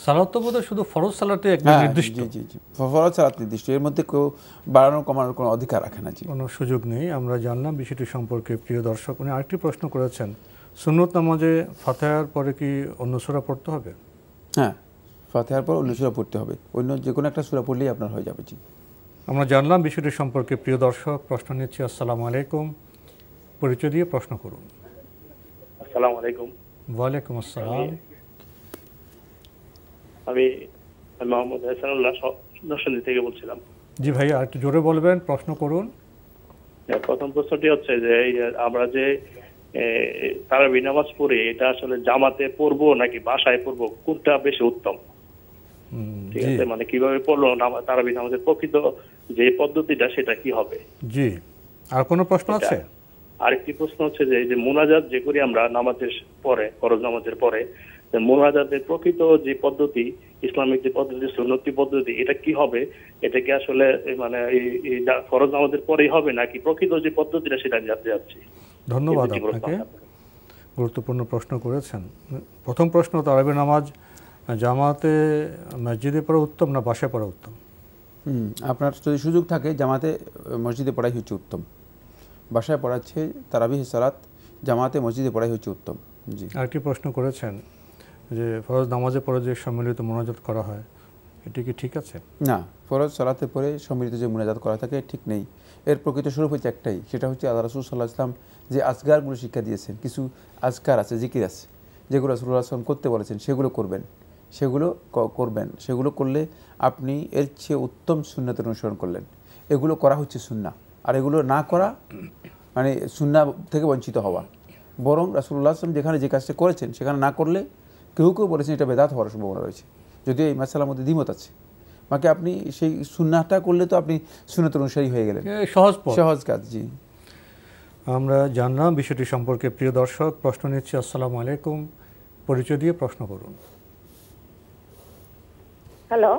সালাত তো বোধহয় শুধু ফরজ সালাতে নির্দিষ্ট। জি, ফরজ সালাত নির্দিষ্ট, এর মধ্যে কেউ বাড়ানো কমানোর কোনো অধিকার রাখে না। জি, কোনো সুযোগ নেই। আমরা জানলাম বিষয়টি সম্পর্কে। প্রিয় দর্শক, উনি আরেকটি প্রশ্ন করেছেন, সুন্নত নামাজে ফাতিহার পরে কি অন্য সূরা পড়তে হবে? হ্যাঁ, ফাতিহার পর অন্য সূরা পড়তে হবে, অন্য যে কোনো একটা সূরা পড়লেই আপনার হয়ে যাবে। জি, আমরা জানলাম বিষয়টি সম্পর্কে। প্রিয় দর্শক, প্রশ্ন নিচ্ছি। আসসালামু আলাইকুম, পরিচয় দিয়ে প্রশ্ন করুন। আসসালামু আলাইকুম। ওয়ালাইকুম আসসালাম। আমি মোহাম্মদ হাসানুল্লাহ দর্শনী থেকে বলছিলাম। জি ভাইয়া, আর একটু জোরে বলবেন, প্রশ্ন করুন। প্রথম প্রশ্নটি হচ্ছে যে আমরা যে তারাবি নামাজ পড়ি, এটা আসলে জামাতে পড়বো নাকি বাসায় পড়বো, কোনটা বেশি উত্তম? ঠিক আছে, মানে কিভাবে পড়লো তারাবি নামাজের প্রকৃত যে পদ্ধতিটা সেটা কি হবে। জি, আর কোনো প্রশ্ন আছে? আরেকটি প্রশ্ন হচ্ছে যে এই যে মুনাজাত যে করি আমরা নামাজের পরে, ফরজ নামাজের পরে, মুনাজাতের প্রকৃত যে পদ্ধতি, ইসলামিক যে পদ্ধতি, সুন্নতি পদ্ধতি, এটা কি হবে? এটা কি আসলে মানে এই ফরজ নামাজের পরেই হবে নাকি প্রকৃত যে পদ্ধতিটা সেটা জানতে যাচ্ছি। ধন্যবাদ আপনাকে, গুরুত্বপূর্ণ প্রশ্ন করেছেন। প্রথম প্রশ্ন, তারাবি নামাজ জামাতে মসজিদে পড়া উত্তম না বাসায় পড়া উত্তম? আপনার যদি সুযোগ থাকে জামাতে মসজিদে পড়াই হচ্ছে উত্তম। বাসায় পড়াচ্ছে তারাবিহ সালাত, জামাতে মসজিদে পড়াই হচ্ছে উত্তম। জি, আরেকটি প্রশ্ন করেছেন যে ফরজ নামাজে পড়ে যে সম্মিলিত মোনাজাত করা হয়, এটি কি ঠিক আছে? না, ফরজ সালাতে পরে সম্মিলিত যে মোনাজাত করা থাকে ঠিক নেই। এর প্রকৃত স্বরূপ হচ্ছে একটাই, সেটা হচ্ছে আল্লাহ রাসূল সাল্লাল্লাহু আলাইহি ওয়াসাল্লাম যে আজকারগুলো শিক্ষা দিয়েছেন, কিছু আজকার আছে, জিকির আছে, যেগুলো রাসূলুল্লাহ সাল্লাল্লাহু আলাইহি ওয়াসাল্লাম করতে বলেছেন, সেগুলো করবেন, সেগুলো করলে আপনি এর চেয়ে উত্তম সুন্নাতের অনুসরণ করলেন। এগুলো করা হচ্ছে সুন্নাহ, আর এগুলো না করা মানে সুন্নাহ থেকে বঞ্চিত হওয়া। বরং রাসূলুল্লাহ সাল্লাল্লাহু আলাইহি ওয়াসাল্লাম যেখানে যে কাজটা করেছেন সেখানে না করলে কেউ বলেছেন এটা বেদাত হওয়ার সম্ভাবনা রয়েছে, যদিও এই মাসালার মধ্যে দ্বিমত আছে। বাকি আপনি সেই সুন্নাহটা করলে তো আপনি সুন্নাতের অনুসারী হয়ে গেলেন, সহজ কাজ। জি, আমরা জানলাম বিষয়টি সম্পর্কে। প্রিয় দর্শক, প্রশ্ন নিচ্ছি। আসসালামু আলাইকুম, পরিচয় দিয়ে প্রশ্ন করুন। হ্যালো,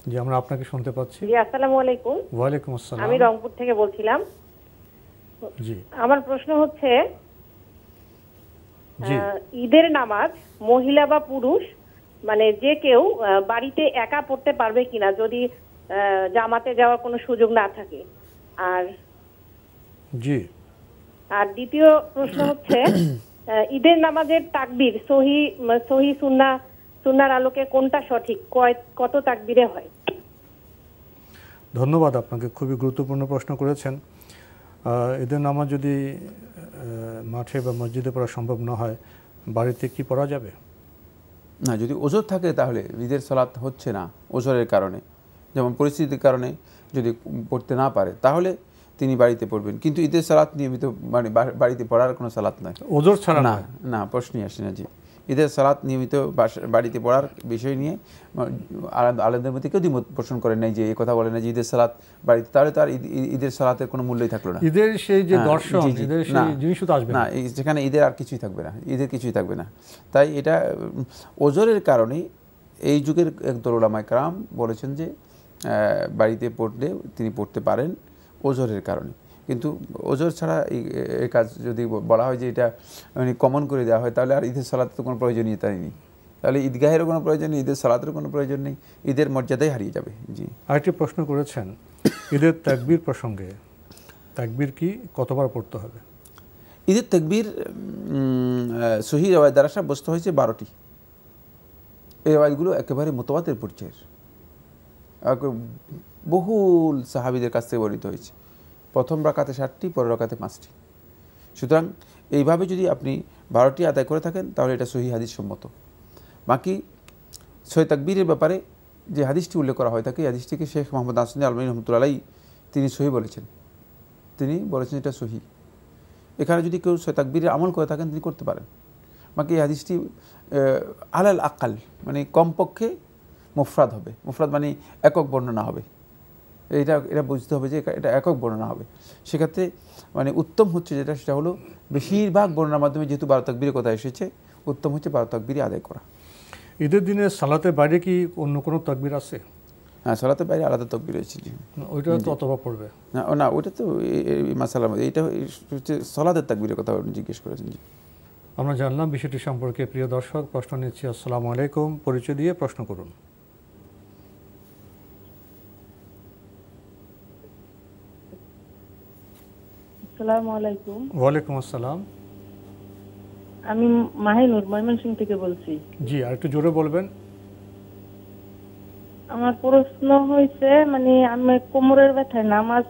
জি, আমরা আপনাকে শুনতে পাচ্ছি। জি, আসসালামু আলাইকুম। ওয়ালাইকুম আসসালাম। আমি রংপুর থেকে বলছিলাম। জি, আমার প্রশ্ন হচ্ছে ঈদের নামাজ মহিলা বা পুরুষ মানে যে কেউ বাড়িতে একা পড়তে পারবে কিনা যদি জামাতে যাওয়ার কোনো সুযোগ না থাকে? আর জি, আর দ্বিতীয় প্রশ্ন হচ্ছে ঈদের নামাজের তাকবীর সহি সুন্নাহর আলোকে কোনটা সঠিক, কত তাকবীরে হয়? ধন্যবাদ আপনাকে, খুবই গুরুত্বপূর্ণ প্রশ্ন করেছেন। ঈদের নামাজ যদি মাঠে বা মসজিদে পড়া সম্ভব না হয়, বাড়িতে কি পড়া যাবে? না, যদি ওজর থাকে তাহলে ঈদের সালাত হচ্ছে না ওজরের কারণে, যেমন পরিস্থিতির কারণে যদি পড়তে না পারে তাহলে তিনি বাড়িতে পড়বেন, কিন্তু ঈদের সালাত নিয়মিত মানে বাড়িতে পড়ার কোনো সালাত নয়, ওজর ছাড়া না, না, প্রশ্নই আসে না। জি, ঈদের সালাত নিয়মিত বাড়িতে পড়ার বিষয় নিয়ে আলেমদের মধ্যে কেউ দ্বিমত পোষণ করেন নাই, যে এই কথা বলে না যে ঈদের সালাত বাড়িতে, তাহলে তার ঈদের সালাতের কোনো মূল্যই থাকলো না। ঈদের সেই যে দর্শন, ঈদের সেই জিনিসও তো আসবে না, যেখানে ঈদের আর কিছুই থাকবে না, ঈদের কিছুই থাকবে না। তাই এটা ওজরের কারণে এই যুগের একদল উলামায়ে কেরাম বলেছেন যে বাড়িতে পড়লে তিনি পড়তে পারেন ওজরের কারণে, কিন্তু ওজর ছাড়া এই কাজ যদি বলা হয় যে এটা মানে কমন করে দেওয়া হয়, তাহলে আর ঈদের সালাতের তো কোনো প্রয়োজনীয়তাই নেই, তাহলে ঈদগাহেরও কোনো প্রয়োজন নেই, ঈদের সালাতেরও কোনো প্রয়োজন নেই, ঈদের মর্যাদাই হারিয়ে যাবে। জি, আরেকটি প্রশ্ন করেছেন ঈদের তাকবীর প্রসঙ্গে, তাকবীর কি কতবার পড়তে হবে? ঈদের তাকবীর সহিহ রিওয়ায়াত দ্বারা সাব্যস্ত হয়েছে 12টি। এই রিওয়ায়াতগুলো একেবারে মুতাওয়াতির পর্যায়ের, বহুল সাহাবীদের কাছ থেকে বর্ণিত হয়েছে। প্রথম রাকাতে 7টি, পরের রাকাতে 5টি। সুতরাং এইভাবে যদি আপনি 12টি আদায় করে থাকেন তাহলে এটা সহিহ হাদিস সম্মত। বাকি সহিহ তাকবীরের ব্যাপারে যে হাদিসটি উল্লেখ করা হয় থাকে, এই হাদিসটিকে শেখ মোহাম্মদ নাসিরুদ্দিন আলবানী রহমতুল্লাহ আলাইহি তিনি সহিহ বলেছেন, তিনি বলেছেন এটা সহিহ। এখানে যদি কেউ সহিহ তাকবীরের আমল করে থাকেন তিনি করতে পারেন। বাকি এই হাদিসটি আলাল আকাল মানে কমপক্ষে মুফরাদ হবে, মুফরাদ মানে একক বর্ণনা হবে, এটা বুঝতে হবে যে এটা একক বর্ণনা হবে। সেক্ষেত্রে মানে উত্তম হচ্ছে যেটা, সেটা হলো বেশিরভাগ বর্ণনার মাধ্যমে যেহেতু 12 তাকবীরের কথা এসেছে, উত্তম হচ্ছে 12 তাকবীরই আদায় করা। ঈদের দিনে সালাতের বাইরে কি অন্য কোনো তাকবীর আছে? হ্যাঁ, সালাতের বাইরে আলাদা তাকবীর রয়েছে। ওইটা তো অতবার পড়বে না, ওইটা তো এই মাসালার মধ্যে, এইটা হচ্ছে সালাতের তাকবীরের কথা জিজ্ঞেস করেছেন। জি, আমরা জানলাম বিষয়টি সম্পর্কে। প্রিয় দর্শক, প্রশ্ন নিচ্ছি। আসসালামু আলাইকুম, পরিচয় দিয়ে প্রশ্ন করুন। আসসালামু আলাইকুম। ওয়ালাইকুম আসসালাম। আমি মাহিনুর ময়মনসিংহ থেকে বলছি। জি, আর একটু জোরে বলবেন। আমার প্রশ্ন হয়েছে মানে আমি কোমরের ব্যথায় নামাজ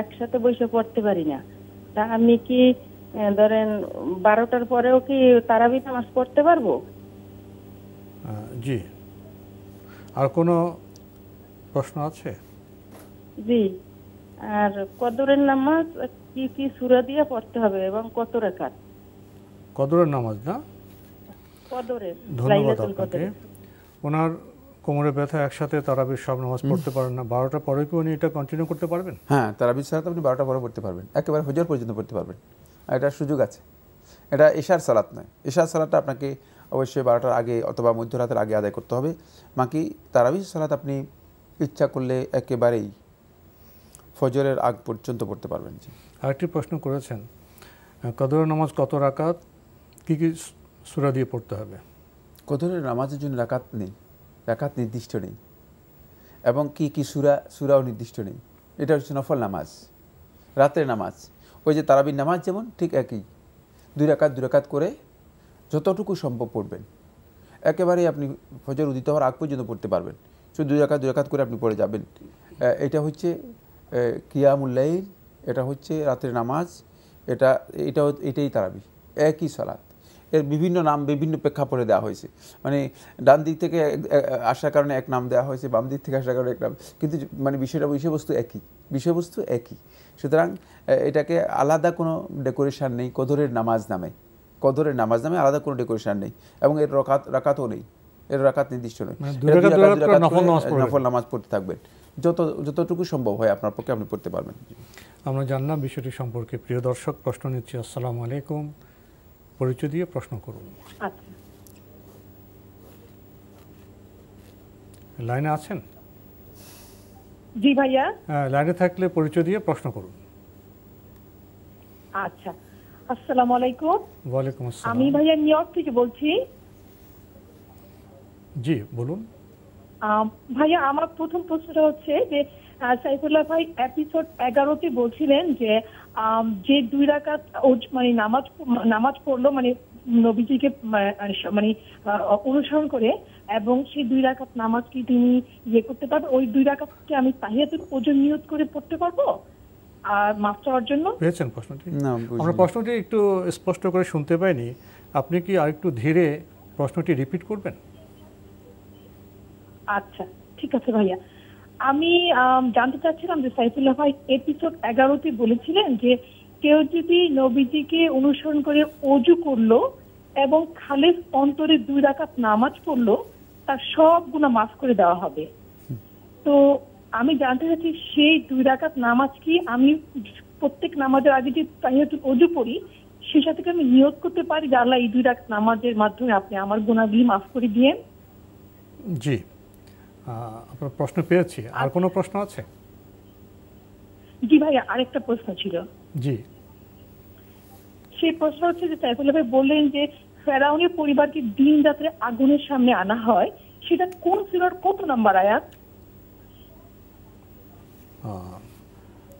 একসাথে বসে পড়তে পারি না, তা আমি কি ধরেন 12টার পরেও কি তারাবি নামাজ পড়তে পারবো? জি, আর কোনো প্রশ্ন আছে? জি, আর কদরের নামাজ কি কি সূরা দিয়ে পড়তে হবে এবং কত রাকাত? কদরের নামাজ না? কদরের। ধন্যবাদ আপনাকে। ওনার কোমরে ব্যথা, একসাথে তারাবির সব নামাজ পড়তে পারেন না, 12টার পরে কি উনি এটা কন্টিনিউ করতে পারবেন? হ্যাঁ, তারাবির সালাত আপনি 12টার পরে পড়তে পারবেন, একেবারে ফজর পর্যন্ত পড়তে পারবেন, আর এটার সুযোগ আছে। এটা এশার সালাত নয়, এশার সালাতটা আপনাকে অবশ্যই 12টার আগে অথবা মধ্যরাতের আগে আদায় করতে হবে। বাকি তারাবির সালাত আপনি ইচ্ছা করলে একেবারেই ফজরের আগ পর্যন্ত পড়তে পারবেন। আরেকটি প্রশ্ন করেছেন, কদরের নামাজ কত রাকাত, কি কি সূরা দিয়ে পড়তে হবে? কদরের নামাজের জন্য রাকাত নেই, রাকাত নির্দিষ্ট নেই, এবং কি কি সূরাও নির্দিষ্ট নেই। এটা হচ্ছে নফল নামাজ, রাতের নামাজ। ওই যে তারাবির নামাজ যেমন ঠিক একই, 2 রাকাত করে যতটুকু সম্ভব পড়বেন, একেবারেই আপনি ফজর উদিত হওয়ার আগ পর্যন্ত পড়তে পারবেন। শুধু 2 রাকাত করে আপনি পড়ে যাবেন। এটা হচ্ছে কিয়ামুল লাইল, এটা হচ্ছে রাতের নামাজ, এটাই তারাবি, একই সালাত। এর বিভিন্ন নাম বিভিন্ন প্রেক্ষাপটে দেওয়া হয়েছে, মানে ডান দিক থেকে আসার কারণে এক নাম দেওয়া হয়েছে, বাম দিক থেকে আসার কারণে এক নাম, কিন্তু মানে বিষয়বস্তু একই। সুতরাং এটাকে আলাদা কোনো ডেকোরেশন নেই কদরের নামাজ নামে, আলাদা কোনো ডেকোরেশন নেই, এবং এর রাকাতও নেই, এর রাকাত নির্দিষ্ট নয়। নফল নামাজ পড়তে থাকবেন, যতটুকু সম্ভব হয় আপনার পক্ষে আপনি পড়তে পারবেন। আমরা জানলাম বিষয়টি সম্পর্কে। প্রিয় দর্শক, প্রশ্ন নিচ্ছি। আসসালামু আলাইকুম, পরিচয় দিয়ে প্রশ্ন করুন। লাইনে আছেন? জি ভাইয়া। লাইনে থাকলে পরিচয় দিয়ে প্রশ্ন করুন। আচ্ছা, আসসালামু আলাইকুম। ওয়ালাইকুম আসসালাম। আমি ভাইয়া নিউ ইয়র্ক থেকে বলছি। জি বলুন। ভাইয়া, আমার প্রথম প্রশ্নটা হচ্ছে যে সাইফুল্লাহ ভাই এপিসোড 11-তে বলছিলেন যে 2 রাকাত মানে নামাজ পড়লো, মানে নবীজিকে মানে অনুসরণ করে, এবং সেই 2 রাকাত নামাজ কি তিনি করতে পারবেন? ওই 2 রাকাতকে আমি তাহিয়াতুল ওযু নিয়ত করে পড়তে পারবো আর মাফ চাওয়ার জন্য? পেয়েছেন প্রশ্নটি? আমরা প্রশ্নটি একটু স্পষ্ট করে শুনতে পাইনি, আপনি কি আরেকটু ধীরে প্রশ্নটি রিপিট করবেন? আচ্ছা ঠিক আছে ভাইয়া। আমি জানতে চাচ্ছিলাম যে সাইফুল্লাহ ভাই এপিসোড 11-তে বলেছিলেন যে কেউ যদি নবীজিকে অনুসরণ করে ওযু করলো এবং খালেস অন্তরে 2 রাকাত নামাজ পড়লো, তার সব গুনাহ মাফ করে দেওয়া হবে। তো আমি জানতে চাচ্ছি সেই 2 রাকাত নামাজ কি আমি প্রত্যেক নামাজের আগে যে তাহিয়াতুল ওযু পড়ি সেই সাথে আমি নিয়ত করতে পারি যে আল্লাহ এই 2 রাকাত নামাজের মাধ্যমে আপনি আমার গুনাহগুলি মাফ করে দিয়েন? জি, আপনার প্রশ্ন পেয়েছি। আর কোনো প্রশ্ন আছে? জি ভাইয়া, আরেকটা প্রশ্ন ছিল। জি, সেই প্রশ্ন হচ্ছে যে সাইফুল্লাহ ভাই বললেন যে ফেরাউনের পরিবারকে দিন রাত্রে আগুনের সামনে আনা হয়, সেটা কোন সূরার কত নম্বর আয়াত?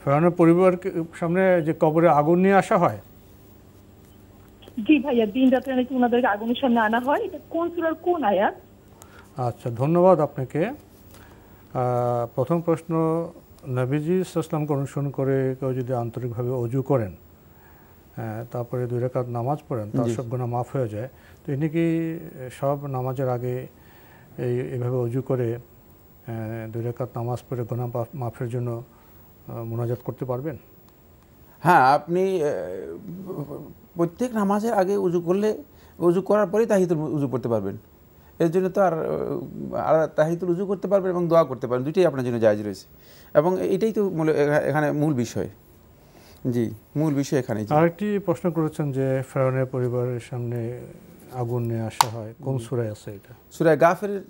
ফেরাউনের পরিবারকে সামনে যে কবরে আগুন নিয়ে আসা হয়? জি ভাইয়া, দিন রাত্রে নাকি ওনাদেরকে আগুনের সামনে আনা হয়, এটা কোন সূরার কোন আয়াত? আচ্ছা, ধন্যবাদ আপনাকে। প্রথম প্রশ্ন, নবীজি সাল্লাল্লাহু অনুসরণ করে কেউ যদি আন্তরিকভাবে ওযু করেন, তারপরে 2 রাকাত নামাজ পড়েন, তার সব গুনাহ মাফ হয়ে যায়, তো ইনি কি সব নামাজের আগে এইভাবে ওযু করে 2 রাকাত নামাজ পড়ে গুনাহ মাফের জন্য মুনাজাত করতে পারবেন? হ্যাঁ, আপনি প্রত্যেক নামাজের আগে ওযু করার পরেই তাহিয়াতুল ওযু পড়তে পারবেন। এর জন্য তো আর তাহিয়াতুল ওযু করতে পারবেন এবং দোয়া করতে পারবেন, দুইটাই আপনার জন্য জায়েজ রয়েছে, এবং এটাই তো এখানে মূল বিষয়। জি, মূল বিষয় এখানে। আরেকটি প্রশ্ন করেছেন যে ফেরাউনের পরিবারের সামনে আগুন নিয়ে আসা হয়, কোন সূরায় আছে এটা? সূরা গাফিরের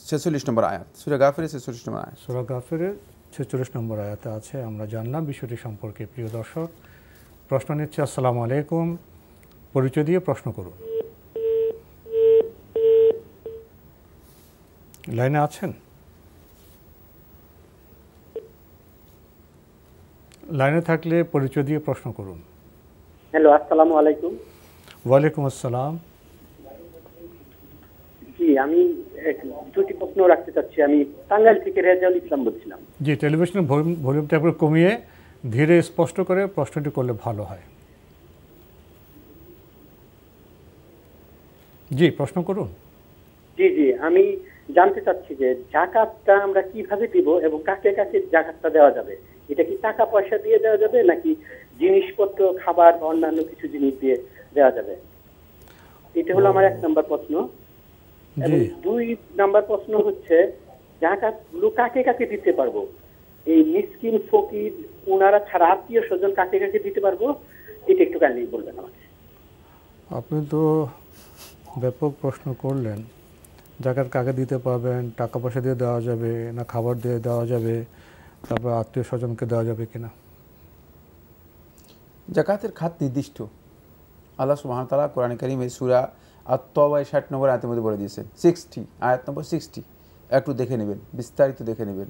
46 নম্বর আয়াত। সূরা গাফিরের 46 নম্বর আয়াত। সূরা গাফিরের 46 নম্বর আয়াতে আছে। আমরা জানলাম বিষয়টি সম্পর্কে। প্রিয় দর্শক, প্রশ্ন নিচ্ছে। আসসালামু আলাইকুম, পরিচয় দিয়ে প্রশ্ন করুন। লাইনে আছেন? লাইনে থাকলে পরিচয় দিয়ে প্রশ্ন করুন। হ্যালো, আসসালামু আলাইকুম। ওয়ালাইকুম আসসালাম। জি, আমি দুটি প্রশ্ন রাখতে চাচ্ছি। আমি টাঙ্গাইল থেকে রেজাউল ইসলাম বলছিলাম। জি, টেলিভিশনের ভলিউমটা একটু কমিয়ে ধীরে স্পষ্ট করে প্রশ্নটি করলে ভালো হয়। জি, প্রশ্ন করুন। জি জি, আমি জানতে চাচ্ছি যে যাকাতটা আমরা কিভাবে দিব এবং কাকে কাকে যাকাতটা দেওয়া যাবে? এটা কি টাকা পয়সা দিয়ে দেওয়া যাবে নাকি জিনিসপত্র, খাবার বা অন্যান্য কিছু জিনিস দিয়ে দেওয়া যাবে? এটা হলো আমার 1 নম্বর প্রশ্ন। এবং 2 নম্বর প্রশ্ন হচ্ছে জাকাতগুলো কাকে কাকে দিতে পারবো? এই মিসকিন ফকির ওনারা ছাড়া আত্মীয় স্বজন কাকে কাকে দিতে পারবো, এটা একটু কাইন্ডলি বলবেন আমাকে। আপনি তো ব্যাপক প্রশ্ন করলেন। জাকাত কাকে দিতে পারবেন, টাকা পয়সা দিয়ে দেওয়া যাবে না খাবার দিয়ে দেওয়া যাবে, তারপর আত্মীয় স্বজনকে দেওয়া যাবে কিনা? জাকাতের খাত নির্দিষ্ট। আল্লাহ সুবহানাহু ওয়া তাআলা কোরআনে কারীমে সূরা আত-তাওবায় 60 নম্বর আয়াতের মধ্যে বলে দিয়েছেন, 60 আয়াত নম্বর 60, একটু দেখে নেবেন, বিস্তারিত দেখে নেবেন।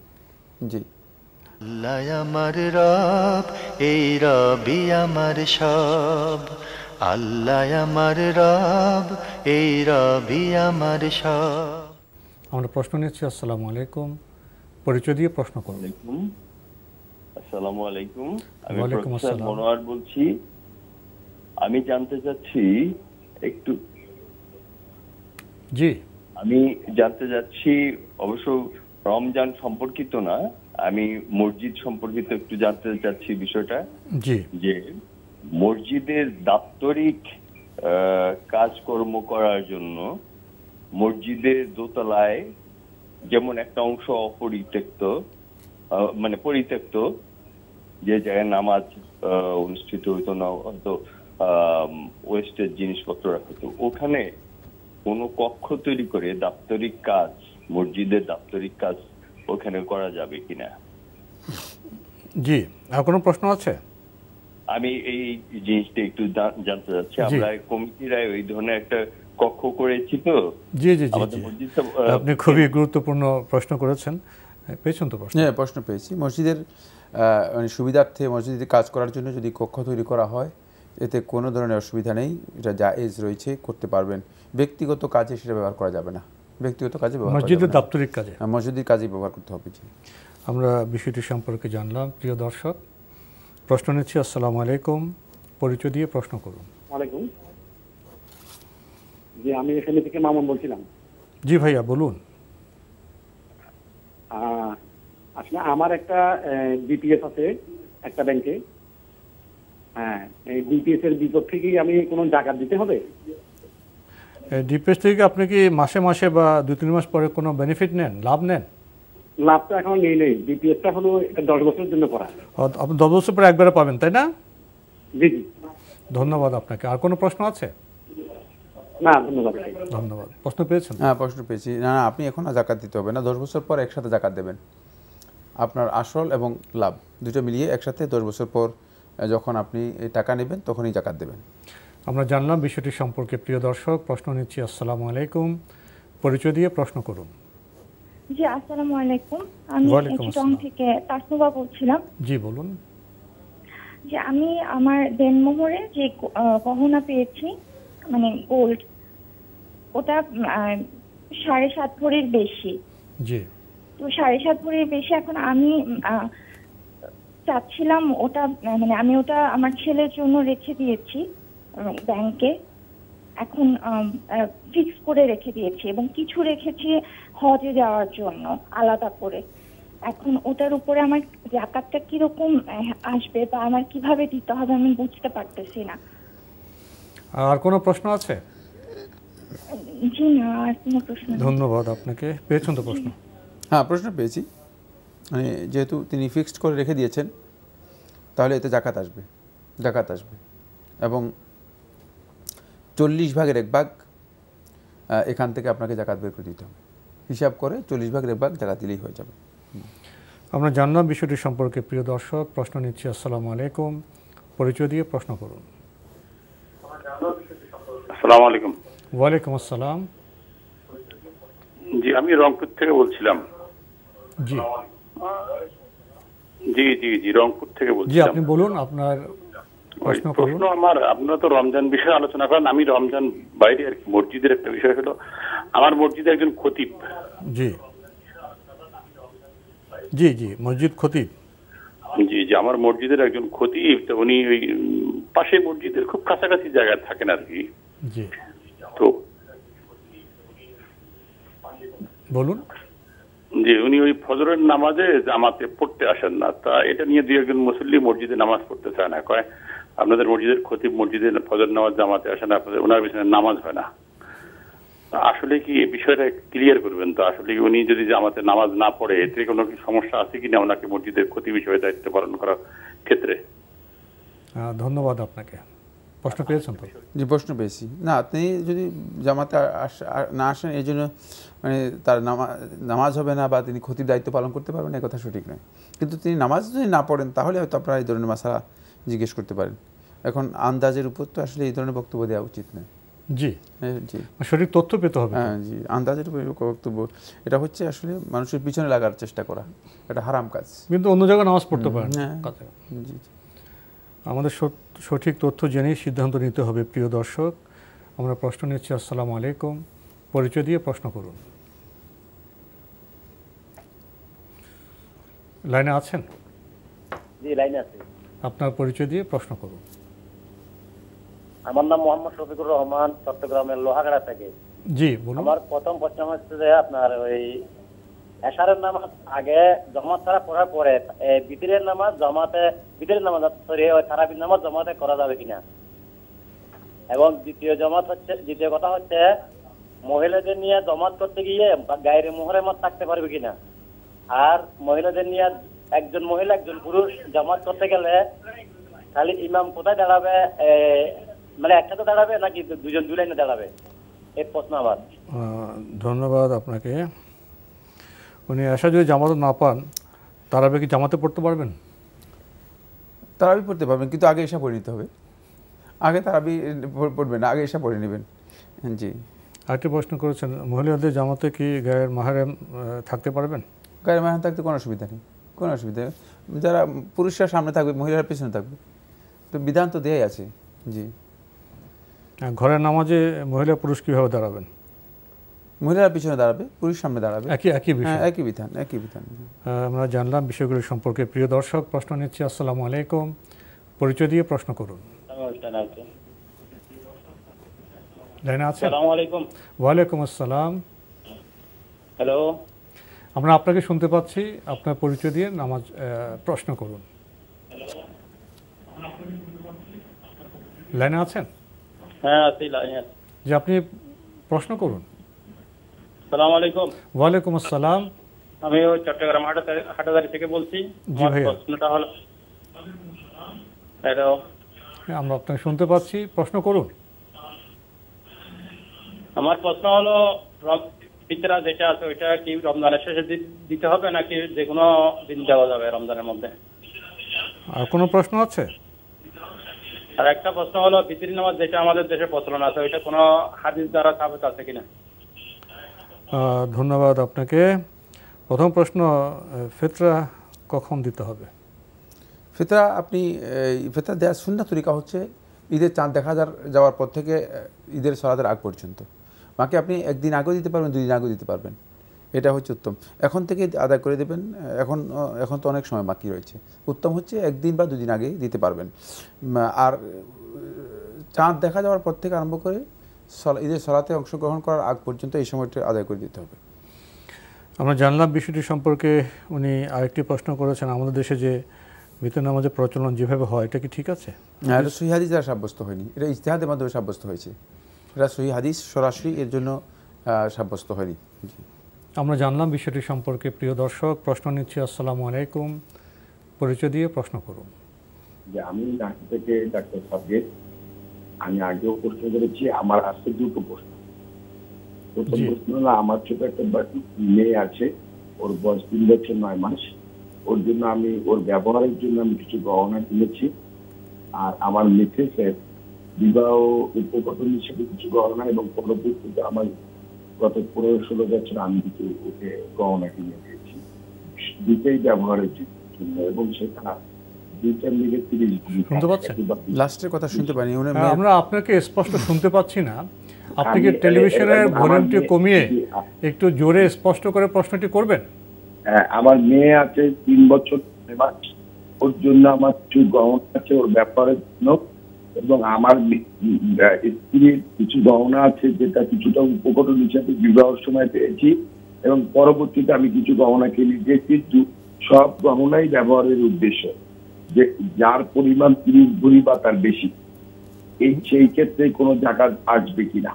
জি, আল্লাহ আমার রব, এই রবি আমার সব। আল্লাহ আমার রব, এই রবি আমার সব। আমরা প্রশ্ন নিচ্ছি। আসসালামু আলাইকুম, পরিচয় দিয়ে প্রশ্ন করুন। আসসালামু আলাইকুম, আমি ওয়ালাইকুম প্রফেসর আসসালাম। মনোয়ার বলছি। আমি জানতে চাচ্ছি একটু, জি আমি জানতে চাচ্ছি, অবশ্য রমজান সম্পর্কিত না, আমি মসজিদ সম্পর্কিত একটু জানতে চাচ্ছি বিষয়টা। জি, যে মসজিদের দাপ্তরিক কাজকর্ম করার জন্য মসজিদের দোতলায় যেমন একটা অংশ অপরিত্যক্ত, মানে পরিত্যক্ত, যে জায়গায় নামাজ অনুষ্ঠিত হইতো না, হয়তো ওয়েস্টের জিনিসপত্র রাখতো, ওখানে কোনো কক্ষ তৈরি করে দাপ্তরিক কাজ, মসজিদের দাপ্তরিক কাজ ওখানে করা যাবে কিনা? জি, আর কোনো প্রশ্ন আছে? আমি এই জিনিসটা একটু জানতে চাচ্ছি। আমরা কমিটিরা ওই ধরনের একটা কক্ষ করেছি তো। জি জি জি, আপনি খুবই গুরুত্বপূর্ণ প্রশ্ন করেছেন, পেয়েছেন তো প্রশ্ন? হ্যাঁ, প্রশ্ন পেয়েছি। মসজিদের মানে সুবিধার্থে মসজিদে কাজ করার জন্য যদি কক্ষ তৈরি করা হয়, এতে কোনো ধরনের অসুবিধা নেই, এটা জায়েজ রয়েছে, করতে পারবেন। ব্যক্তিগত কাজে সেটা ব্যবহার করা যাবে না, ব্যক্তিগত কাজে ব্যবহার করা যাবে না, মসজিদের দাপ্তরিক কাজে, মসজিদের কাজে ব্যবহার করতে হবে। জি, আমরা বিষয়টি সম্পর্কে জানলাম। প্রিয় দর্শক, প্রশ্ন নিচ্ছি। আসসালামু আলাইকুম, পরিচয় দিয়ে প্রশ্ন করুন। ওয়ালাইকুম, জি আমি এখানে থেকে মামুন বলছিলাম। জি ভাইয়া বলুন। আসলে আমার একটা ডিপিএস আছে একটা ব্যাংকে। হ্যাঁ, এই ডিপিএস এর বিপক্ষে কি আমি কোনো জাকাত দিতে হবে? ডিপিএস থেকে আপনি কি মাসে মাসে বা 2-3 মাস পরে কোনো বেনিফিট নেন, লাভ নেন? লাভটা এখন নেই। ডিপিএসটা হলো 10 বছরের জন্য করা। আপনি 10 বছর পরে একবারে পাবেন, তাই না? জি জি, ধন্যবাদ আপনাকে। আর কোনো প্রশ্ন আছে? না, ধন্যবাদ। ধন্যবাদ। প্রশ্ন পেয়েছেন? হ্যাঁ, প্রশ্ন পেয়েছি। না না, আপনি এখন জাকাত দিতে হবে না, 10 বছর পর একসাথে জাকাত দেবেন। আপনার আসল এবং লাভ দুটো মিলিয়ে একসাথে 10 বছর পর যখন আপনি টাকা নেবেন তখনই জাকাত দেবেন। আমরা জানলাম বিষয়টি সম্পর্কে। প্রিয় দর্শক, প্রশ্ন নিচ্ছি। আসসালামু আলাইকুম, পরিচয় দিয়ে প্রশ্ন করুন। জি আসসালামু আলাইকুম, আমি চিটং থেকে তাসনুবা বলছিলাম। জি বলুন। যে আমি আমার দেনমোহরে যে গহনা পেয়েছি, মানে গোল্ড, ওটা 7.5 ভরির বেশি। জি, তো 7.5 ভরির বেশি। এখন আমি চাচ্ছিলাম ওটা, মানে আমি ওটা আমার ছেলের জন্য রেখে দিয়েছি ব্যাংকে। এখন ফিক্স করে রেখে দিয়েছি এবং কিছু রেখেছি হজে যাওয়ার জন্য আলাদা করে। এখন ওটার উপরে আমার জাকাতটা কিরকম আসবে বা আমার কিভাবে দিতে হবে আমি বুঝতে পারতেছি না। আর কোনো প্রশ্ন আছে? জি না, আর কোনো প্রশ্ন। ধন্যবাদ আপনাকে। পেয়েছেন তো প্রশ্ন? হ্যাঁ, প্রশ্ন পেয়েছি। মানে যেহেতু তিনি ফিক্সড করে রেখে দিয়েছেন, তাহলে এতে জাকাত আসবে এবং 40 ভাগের 1 ভাগ এখান থেকে আপনাকে জাকাত বের করে দিতে হবে। হিসাব করে 40 ভাগের 1 ভাগ জাকাত দিলেই হয়ে যাবে। আমরা জানলাম বিষয়টি সম্পর্কে। প্রিয় দর্শক, প্রশ্ন নিচ্ছি। আসসালামু আলাইকুম, পরিচয় দিয়ে প্রশ্ন করুন। আসসালামু আলাইকুম। ওয়ালাইকুম আসসালাম। জি, আমি রংপুর থেকে বলছিলাম। জি জি জি জি রংপুর থেকে বলছি। জি, আপনি বলুন আপনার প্রশ্ন করুন। আমার, আপনারা তো রমজান বিষয়ে আলোচনা করেন, আমি রমজান বাইরে আর কি, মসজিদের একটা বিষয় হলো, আমার মসজিদে একজন খতিব। জি জি জি, মসজিদ খতিব। জি জি, আমার মসজিদের একজন খতিব, তো উনি ওই পাশে মসজিদের খুব কাছাকাছি জায়গায় থাকেন আর কি। জি, তো বলুন। জি, উনি ওই ফজরের নামাজে জামাতে পড়তে আসেন না, তা এটা নিয়ে 2-1 মুসল্লি মসজিদে নামাজ পড়তে চায় না, কয় আপনাদের মসজিদের খতিব মসজিদে ফজর নামাজ জামাতে আসেন, আপনাদের ওনার পিছনে নামাজ হয় না। আসলে কি এই বিষয়টা ক্লিয়ার করবেন তো? আসলে উনি যদি জামাতে নামাজ না পড়ে এতে কোনো কি সমস্যা আছে কিনা ওনাকে মসজিদের ক্ষতি বিষয়ে দায়িত্ব পালন করার ক্ষেত্রে? ধন্যবাদ আপনাকে। প্রশ্ন পেয়েছেন তো? জি, প্রশ্ন পেয়েছি। না, আপনি যদি জামাতে না আসেন এই জন্য মানে তার নামাজ হবে না বা তিনি ক্ষতির দায়িত্ব পালন করতে পারবেন, এই কথা সঠিক নয়। কিন্তু তিনি নামাজ যদি না পড়েন তাহলে হয়তো আপনারা এই ধরনের মাসালা জিজ্ঞেস করতে পারেন। এখন আন্দাজের উপর তো আসলে এই ধরনের বক্তব্য দেওয়া উচিত নয়। জি জি, সঠিক তথ্য পেতে হবে। হ্যাঁ জি, আন্দাজের উপর বক্তব্য এটা হচ্ছে আসলে মানুষের পিছনে লাগার চেষ্টা করা, এটা হারাম কাজ। কিন্তু অন্য জায়গায় নামাজ পড়তে পারেন। জি, আমাদের সঠিক তথ্য জেনেই সিদ্ধান্ত নিতে হবে। প্রিয় দর্শক, আমরা প্রশ্ন নিচ্ছি। আসসালামু আলাইকুম, পরিচয় দিয়ে প্রশ্ন করুন। লাইনে আছেন? জি, লাইনে আছি। আপনার পরিচয় দিয়ে প্রশ্ন করুন। আমার নাম মোহাম্মদ শফিকুর রহমান, চট্টগ্রামের লোহাগাড়া থেকে। জি বলুন। আমার প্রথম প্রশ্ন হচ্ছে যে আপনার ওই এশারের নামাজ আগে জামাত ছাড়া পড়ার পরে বিতরের নামাজ ওই তারাবির নামাজ জামাতে করা যাবে কিনা, এবং দ্বিতীয় কথা হচ্ছে মহিলাদের নিয়ে জামাত করতে গিয়ে গায়ের মুহররমাত থাকতে পারবে কিনা, আর মহিলাদের নিয়ে একজন মহিলা একজন পুরুষ জামাত করতে গেলে খালি ইমাম কোথায় দাঁড়াবে, মানে একসাথে দাঁড়াবে নাকি দুজন দুই লাইনে দাঁড়াবে, এই প্রশ্ন আমার। ধন্যবাদ আপনাকে। উনি আশা যদি জামাতে না পান তারাবি কি জামাতে পড়তে পারবেন? তারাবি পড়তে পারবেন, কিন্তু আগে এসা পড়ে নিতে হবে। আগে তারাবি পড়বেন না, আগে এসা পড়ে নেবেন। জি, আরেকটি প্রশ্ন করেছেন, মহিলাদের জামাতে কি গায়ের মাহরাম থাকতে পারবেন? গায়ের মাহরাম থাকতে কোনো অসুবিধা নেই, কোনো অসুবিধা নেই। যারা পুরুষরা সামনে থাকবে, মহিলারা পিছনে থাকবে, তো বিধান তো দেয়াই আছে। জি, ঘরের নামাজে মহিলা পুরুষ কীভাবে দাঁড়াবেন? মহিলারা পিছনে দাঁড়াবে, পুরুষ সামনে দাঁড়াবে, একই বিষয়, একই বিধান, একই বিধান। আমরা জানলাম বিষয়গুলো সম্পর্কে। প্রিয় দর্শক, প্রশ্ন নিচ্ছি। আসসালামু আলাইকুম, পরিচয় দিয়ে প্রশ্ন করুন। লাইনে আছেন? আসসালামু আলাইকুম। ওয়ালাইকুম আসসালাম। হ্যালো, আমরা আপনাকে শুনতে পাচ্ছি, আপনার পরিচয় দিয়ে নামাজ প্রশ্ন করুন। লাইনে আছেন? হ্যাঁ আছি, লাইনে আছি। যে আপনি প্রশ্ন করুন। আসসালামু আলাইকুম। ওয়ালাইকুম আসসালাম। আমি ওই চট্টগ্রাম হাটাদারি থেকে বলছি। জি ভাইয়া। প্রশ্নটা হলো, হ্যালো, আমরা আপনাকে শুনতে পাচ্ছি, প্রশ্ন করুন। আমার প্রশ্ন হলো ফিতরা যেটা আছে ওইটা কি রমজানের শেষে দিতে হবে নাকি যে কোনো দিন দেওয়া যাবে রমজানের মধ্যে? আর কোনো প্রশ্ন আছে? আর একটা প্রশ্ন হলো বিতরি নামাজ যেটা আমাদের দেশে প্রচলন আছে ওইটা কোনো হাদিস দ্বারা সাবিত আছে কিনা? ধন্যবাদ আপনাকে। প্রথম প্রশ্ন, ফিতরা কখন দিতে হবে? ফিতরা আপনি ফিতরা দেওয়ার সুন্নাহ তরিকা হচ্ছে ঈদের চাঁদ দেখা যাওয়ার পর থেকে ঈদের সালাতের আগ পর্যন্ত। বাকি আপনি একদিন আগেও দিতে পারবেন, 2 দিন আগেও দিতে পারবেন, এটা হচ্ছে উত্তম। এখন থেকে আদায় করে দেবেন, এখন তো অনেক সময় বাকি রয়েছে। উত্তম হচ্ছে 1 দিন বা 2 দিন আগে দিতে পারবেন। আর চাঁদ দেখা যাওয়ার পর থেকে আরম্ভ করে ঈদের সালাতে অংশগ্রহণ করার আগ পর্যন্ত এই সময়টা আদায় করে দিতে হবে। আমরা জানলাম বিষয়টি সম্পর্কে। উনি আরেকটি প্রশ্ন করেছেন, আমাদের দেশে যে বিতর নামাজের প্রচলন যেভাবে হয় এটা কি ঠিক আছে? না, এটা সহিহ হাদিস দ্বারা সাব্যস্ত হয়নি, এটা ইজতিহাদের মাধ্যমে সাব্যস্ত হয়েছে। এটা সহিহ হাদিস সরাসরি এর জন্য সাব্যস্ত হয়নি। আমরা জানলাম বিষয়টি সম্পর্কে। প্রিয় দর্শক, প্রশ্ন নিচ্ছি। আসসালামু আলাইকুম, পরিচয় দিয়ে প্রশ্ন করুন। যে আমি ঢাকা থেকে ডাক্তার সাব্বির, আমি আগেও প্রশ্ন করেছি, আমার আসছে 2টো প্রশ্ন। প্রথম প্রশ্ন হলো, আমার ছোট একটা মেয়ে আছে, ওর বয়স 3 বছর 9 মাস। ওর জন্য আমি ওর ব্যবহারের জন্য আমি কিছু গহনা কিনেছি, আর আমার মিসেসের বিবাহ উপকরণ হিসেবে কিছু গহনা, এবং পরবর্তীতে আমার গত 15-16 বছর আমি কিছু ওকে গহনা কিনে দিয়েছি, দুটোই ব্যবহারের জন্য, এবং সেটা 2-4 মিলে 30 শুনতে পাচ্ছেন? লাস্টের কথা শুনতে পাইনি। আমরা আপনাকে স্পষ্ট শুনতে পাচ্ছি না। আপনি কি টেলিভিশনের ভলিউমটি কমিয়ে একটু জোরে স্পষ্ট করে প্রশ্নটি করবেন? আমার মেয়ে আছে 3 বছর 9 মাস, ওর জন্য আমার কিছু গহনা আছে ওর ব্যাপারের জন্য, এবং আমার স্ত্রীর কিছু গহনা আছে যেটা কিছুটা উপকরণ হিসাবে বিবাহের সময় পেয়েছি, এবং পরবর্তীতে আমি কিছু গহনা কিনে দিয়েছি। সব গহনাই ব্যবহারের উদ্দেশ্য, যে যার পরিমাণ 30 ভরি বা তার বেশি, সেই ক্ষেত্রে কোনো জাকাত আসবে কিনা?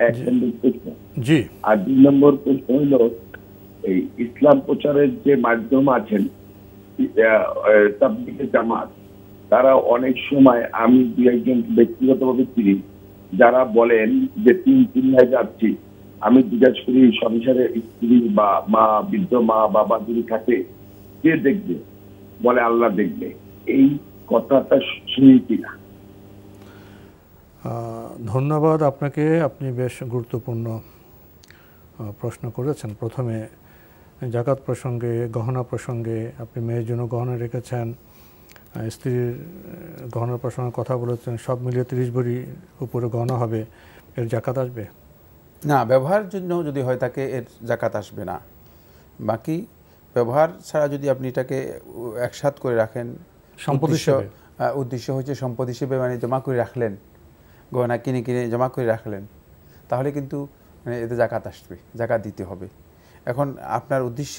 এক নম্বর প্রশ্ন। জি। আর 2 নম্বর প্রশ্ন হলো এই ইসলাম প্রচারের যে মাধ্যম আছেন তাবলীগের জামাত, তারা অনেক সময় আমি 2-1জন ব্যক্তিগতভাবে চিনি যারা বলেন যে 3 চিল্লায় যাচ্ছি, আমি জিজ্ঞাসা করি সংসারে স্ত্রী বা মা, বৃদ্ধ মা বাবা যদি থাকে কে দেখবে? বলে আল্লাহ দেখবে। এই কথাটা শুনি কিনা? ধন্যবাদ আপনাকে, আপনি বেশ গুরুত্বপূর্ণ প্রশ্ন করেছেন। প্রথমে জাকাত প্রসঙ্গে, গহনা প্রসঙ্গে, আপনি মেয়ের জন্য গহনা রেখেছেন, স্ত্রীর গহনার প্রসঙ্গে কথা বলেছেন, সব মিলিয়ে 30 ভরি উপরে গহনা হবে, এর জাকাত আসবে না? ব্যবহারের জন্য যদি হয় তাকে এর জাকাত আসবে না। বাকি ব্যবহার ছাড়া যদি আপনি এটাকে একসাথ করে রাখেন, উদ্দেশ্য হচ্ছে সম্পদ হিসেবে মানে জমা করে রাখলেন, গহনা কিনে কিনে জমা করে রাখলেন, তাহলে কিন্তু মানে এতে জাকাত আসবে, জাকাত দিতে হবে। এখন আপনার উদ্দেশ্য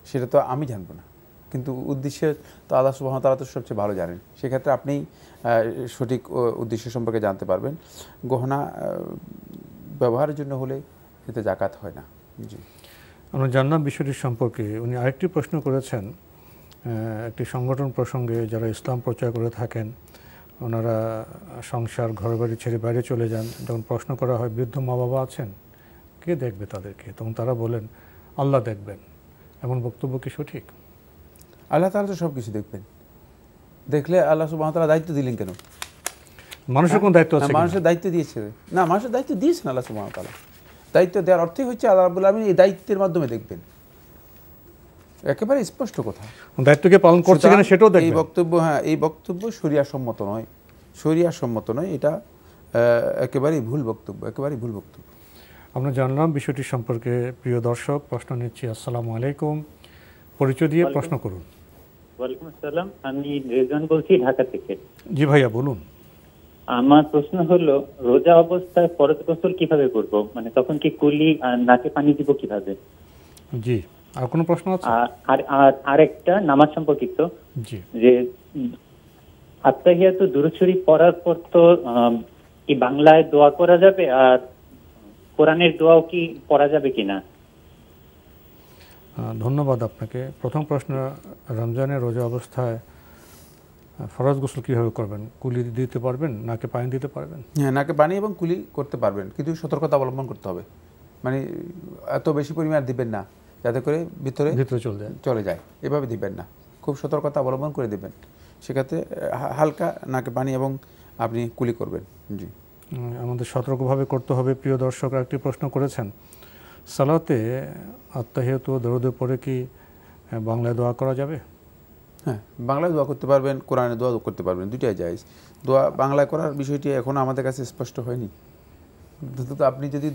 সেটা তো আমি জানবো না, কিন্তু উদ্দেশ্য তো আল্লাহ সুবহানাহু ওয়া তাআলা তো সবচেয়ে ভালো জানেন। সেক্ষেত্রে আপনি সঠিক উদ্দেশ্য সম্পর্কে জানতে পারবেন। গহনা ব্যবহারের জন্য হলে এতে জাকাত হয় না। জি, আমরা জানলাম বিষয়টি সম্পর্কে। উনি আরেকটি প্রশ্ন করেছেন একটি সংগঠন প্রসঙ্গে, যারা ইসলাম প্রচার করে থাকেন, ওনারা সংসার ঘরবাড়ি ছেড়ে বাইরে চলে যান। যখন প্রশ্ন করা হয় বৃদ্ধ মা বাবা আছেন, কে দেখবে তাদেরকে? তখন তারা বলেন আল্লাহ দেখবেন। এমন বক্তব্য কি সঠিক? আল্লাহ তাআলা তো সব কিছু দেখবেন। দেখলে আল্লাহ সুবহানাহু ওয়া তাআলা দায়িত্ব দিলেন কেন? মানুষের কোন দায়িত্ব আছে? মানুষের দায়িত্ব দিয়েছে না, মানুষের দায়িত্ব দিয়েছেন আল্লাহ সুবহানাহু ওয়া তাআলা। দায়িত্ব দেওয়ার অর্থই হচ্ছে আল্লাহ রাব্বুল আলামিন এই দায়িত্বের মাধ্যমে দেখবেন। একেবারে স্পষ্ট কথা। দায়িত্বকে পালন করছে কিনা সেটাও দেখবেন। এই বক্তব্য, হ্যাঁ, এই বক্তব্য শরিয়া সম্মত নয়, শরিয়া সম্মত নয়। এটা একেবারেই ভুল বক্তব্য, একেবারেই ভুল বক্তব্য। আমরা জানলাম বিষয়টি সম্পর্কে। প্রিয় দর্শক, প্রশ্ন নিচ্ছি। আসসালামু আলাইকুম, পরিচয় দিয়ে প্রশ্ন করুন। ওয়ালাইকুম আসসালাম, আমি রেজওয়ান বলছি ঢাকা থেকে। জি ভাইয়া বলুন। আমার প্রশ্ন হলো, রোজা অবস্থায় ফরজ গোসল কিভাবে করব? মানে তখন কি কুলি আর নাকে পানি দিব কিভাবে? জি, আর কোনো প্রশ্ন আছে? আর আরেকটা নামাজ সম্পর্কিত, জি, যে আত্তাহিয়াতু দুরূদ শরীফ পড়ার পর তো কি বাংলায় দোয়া করা যাবে, আর কোরআনের দোয়াও কি পড়া যাবে কিনা? ধন্যবাদ আপনাকে। প্রথম প্রশ্ন, রমজানের রোজা অবস্থায় ফরজ গোসল কীভাবে করবেন? কুলি দিতে পারবেন, নাকে পানি দিতে পারবেন? হ্যাঁ, নাকে পানি এবং কুলি করতে পারবেন, কিন্তু সতর্কতা অবলম্বন করতে হবে। মানে এত বেশি পরিমাণ দিবেন না যাতে করে ভিতরে চলে যায়, এভাবে দিবেন না। খুব সতর্কতা অবলম্বন করে দিবেন। সেক্ষেত্রে হালকা নাকে পানি এবং আপনি কুলি করবেন। জি, আমাদের সতর্কভাবে করতে হবে। প্রিয় দর্শকরা একটি প্রশ্ন করেছেন, সালাতে আত্তাহিয়াতু দরুদের পরে কি বাংলায় দোয়া করা যাবে? হ্যাঁ, বাংলায় দোয়া করতে পারবেন, কোরআনে দোয়া করতে পারবেন, দুইটাই জায়েজ। দোয়া বাংলায় করার বিষয়টি এখনও আমাদের কাছে স্পষ্ট হয়নি। তো আপনি যদি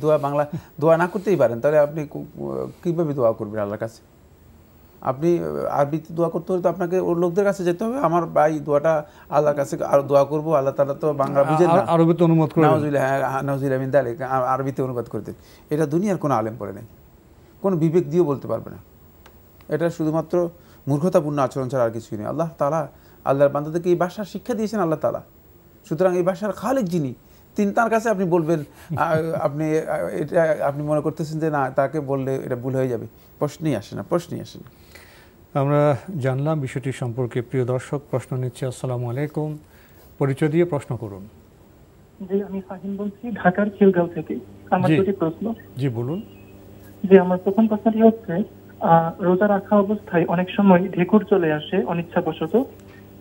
দোয়া না করতেই পারেন, তাহলে আপনি কীভাবে দোয়া করবেন আল্লাহর কাছে? আপনি আরবিতে দোয়া করতে হলে তো আপনাকে ওর লোকদের কাছে যেতে হবে। আমার ভাই দোয়াটা আল্লাহর কাছে আর দোয়া করবো, আল্লাহ তাআলা তো বাংলা বুঝেন না, আরবিতে অনুবাদ করে নাউজুবিল্লাহ মিন যালিক, আরবিতে অনুবাদ করে দেন। এটা দুনিয়ার কোনো আলেম পড়ে নাই, কোনো বিবেক দিয়েও বলতে পারবে না। এটা শুধুমাত্র মূর্খতাপূর্ণ আচরণ ছাড়া আর কিছুই নেই। আল্লাহ তাআলা আল্লাহর বান্দাদেরকে এই ভাষার শিক্ষা দিয়েছেন আল্লাহ তাআলা। সুতরাং এই ভাষার খালিক যিনি, তিনি তার কাছে আপনি বলবেন, আপনি এটা আপনি মনে করতেছেন যে না, তাকে বললে এটা ভুল হয়ে যাবে, প্রশ্নই আসে না, প্রশ্নই আসে না। আমরা জানলাম বিষয়টি সম্পর্কে। প্রিয় দর্শক, প্রশ্ন নিচ্ছি। আসসালামু আলাইকুম, পরিচয় দিয়ে প্রশ্ন করুন। জি, আমি ফাহিম বলছি ঢাকার খিলগাঁও থেকে। আমার দুটি প্রশ্ন। জি বলুন। জি, আমার প্রথম প্রশ্নটি হচ্ছে, রোজা রাখা অবস্থায় অনেক সময় ঢেকুর চলে আসে অনিচ্ছাবশত।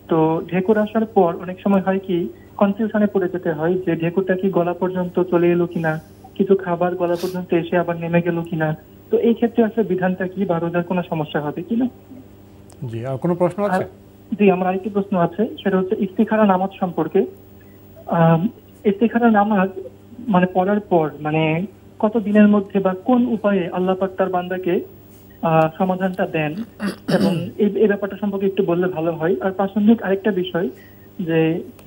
তো ঢেকুর আসার পর অনেক সময় হয় কি, কনফিউশনে পড়ে যেতে হয় যে ঢেকুরটা কি গলা পর্যন্ত চলে এলো কিনা, কিছু খাবার গলা পর্যন্ত এসে আবার নেমে গেল কিনা। তো এই ক্ষেত্রে আসলে বিধানটা কি, বা রোজার কোনো সমস্যা হবে কিনা? জি, আর কোনো প্রশ্ন আছে? জি, আমার আরেকটি প্রশ্ন আছে, সেটা হচ্ছে ইস্তিখারা নামাজ সম্পর্কে। ইস্তিখারা নামাজ মানে পড়ার পর মানে কত দিনের মধ্যে বা কোন উপায়ে আল্লাহ পাক তার বান্দাকে সমাধানটা দেন, এবং এই ব্যাপারটা সম্পর্কে একটু বললে ভালো হয়। আর প্রাসঙ্গিক আরেকটা বিষয়, যে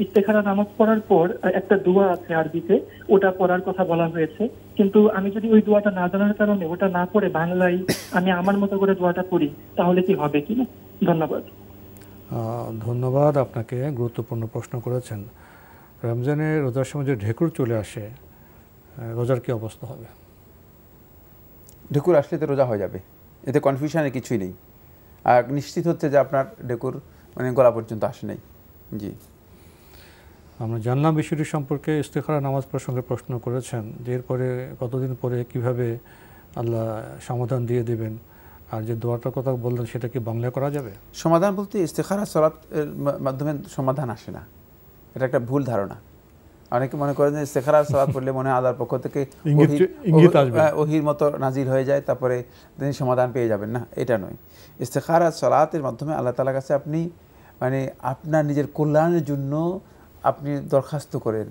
ইস্তেখারা নামাজ পড়ার পর একটা দোয়া আছে আরবিতে, ওটা পড়ার কথা বলা হয়েছে, কিন্তু আমি যদি ওই দোয়াটা না জানার কারণে ওটা না পড়ে বাংলায় আমি আমার মতো করে দোয়াটা পড়ি, তাহলে কি হবে কিনা? ধন্যবাদ। ধন্যবাদ আপনাকে, গুরুত্বপূর্ণ প্রশ্ন করেছেন। রমজানের রোজার সময় যে ঢেকুর চলে আসে, রোজার কি অবস্থা হবে? ঢেকুর আসলে তো রোজা হয়ে যাবে, এতে কনফিউশনের কিছুই নেই। আর নিশ্চিত হচ্ছে যে আপনার ঢেকুর মানে গলা পর্যন্ত আসে নাই। জি, আমরা জানলাম বিষয়টি সম্পর্কে। ইস্তেখারা নামাজ প্রসঙ্গে প্রশ্ন করেছেন যে এরপরে কতদিন পরে কিভাবে আল্লাহ সমাধান দিয়ে দেবেন, আর যে দোয়াটার কথা বললেন সেটা কি বাংলা করা যাবে? সমাধান বলতে ইস্তেখারা সালাতের মাধ্যমে সমাধান আসে না, এটা একটা ভুল ধারণা। অনেকে মনে করেন যে ইস্তেখারা সালাত পড়লে মনে হয় আল্লাহর পক্ষ থেকে ওহির মতো নাজিল হয়ে যায়, তারপরে তিনি সমাধান পেয়ে যাবেন। না, এটা নয়। ইস্তেখারা সালাতের মাধ্যমে আল্লাহ তাআলার কাছে আপনি মানে আপনার নিজের কল্যাণের জন্য আপনি দরখাস্ত করেন।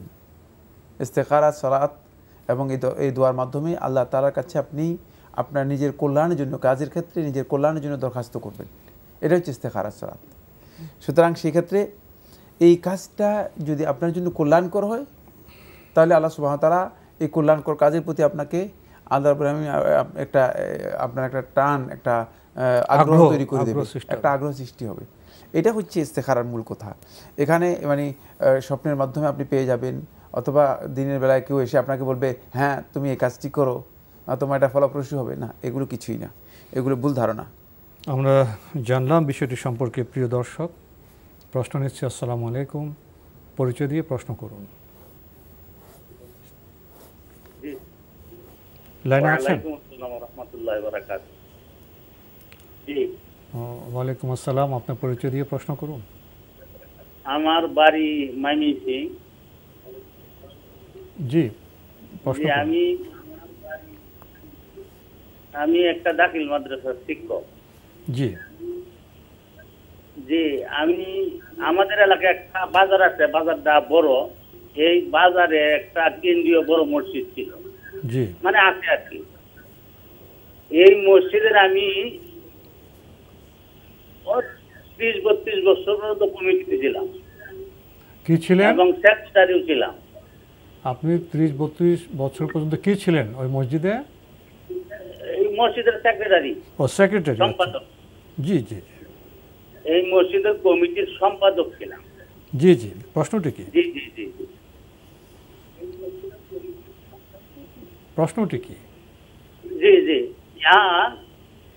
ইস্তেখারা সালাত এবং এই দোয়ার মাধ্যমে আল্লাহ তাআলার কাছে আপনি আপনার নিজের কল্যাণের জন্য, কাজের ক্ষেত্রে নিজের কল্যাণের জন্য দরখাস্ত করবেন। এটা হচ্ছে ইস্তেখারা সালাত। সুতরাং সেক্ষেত্রে এই কাজটা যদি আপনার জন্য কল্যাণকর হয়, তাহলে আল্লাহ সুবহানাহু ওয়া তাআলা এই কল্যাণকর কাজের প্রতি আপনাকে আল্লাহ রাব্বুল আলামিন একটা আপনার একটা টান, একটা আগ্রহ তৈরি করে দেবে, একটা আগ্রহ সৃষ্টি হবে। এটা হচ্ছে ইস্তেখারার মূল কথা। এখানে মানে স্বপ্নের মাধ্যমে আপনি পেয়ে যাবেন, অথবা দিনের বেলায় কেউ এসে আপনাকে বলবে হ্যাঁ তুমি এই কাজটি করো, তোমার এটা ফলপ্রসূ হবে, না, এগুলো কিছুই না, এগুলো ভুল ধারণা। আমরা জানলাম বিষয়টি সম্পর্কে। প্রিয় দর্শক, প্রশ্ন নিচ্ছি। আসসালামু আলাইকুম, পরিচয় দিয়ে প্রশ্ন করুন। লাইনে আছেন? ওয়ালাইকুম আসসালাম, আপনার পরিচয় দিয়ে প্রশ্ন করুন। আমার বাড়ি মাইমিসিং। জি, আমি একটা দাখিল মাদ্রাসার শিক্ষক। জি জি, আমাদের এলাকায় একটা বাজার আছে, বাজারটা বড়। এই বাজারে একটা কেন্দ্রীয় বড় মসজিদ ছিল, জি মানে আছে আর কি। এই মসজিদের আমি 30-32 বছর পর্যন্ত কমিটিতে ছিলাম। কি ছিলেন? এবং সেক্রেটারিও ছিলাম। আপনি 30-32 বছর পর্যন্ত কি ছিলেন ওই মসজিদে? এই মসজিদের সেক্রেটারি। ও, সেক্রেটারি, সম্পাদক। জি জি। এই মসজিদের কমিটির সম্পাদক ছিলাম। জি জি, প্রশ্নটি কি? জি জি জি, প্রশ্নটি কি? জি জি,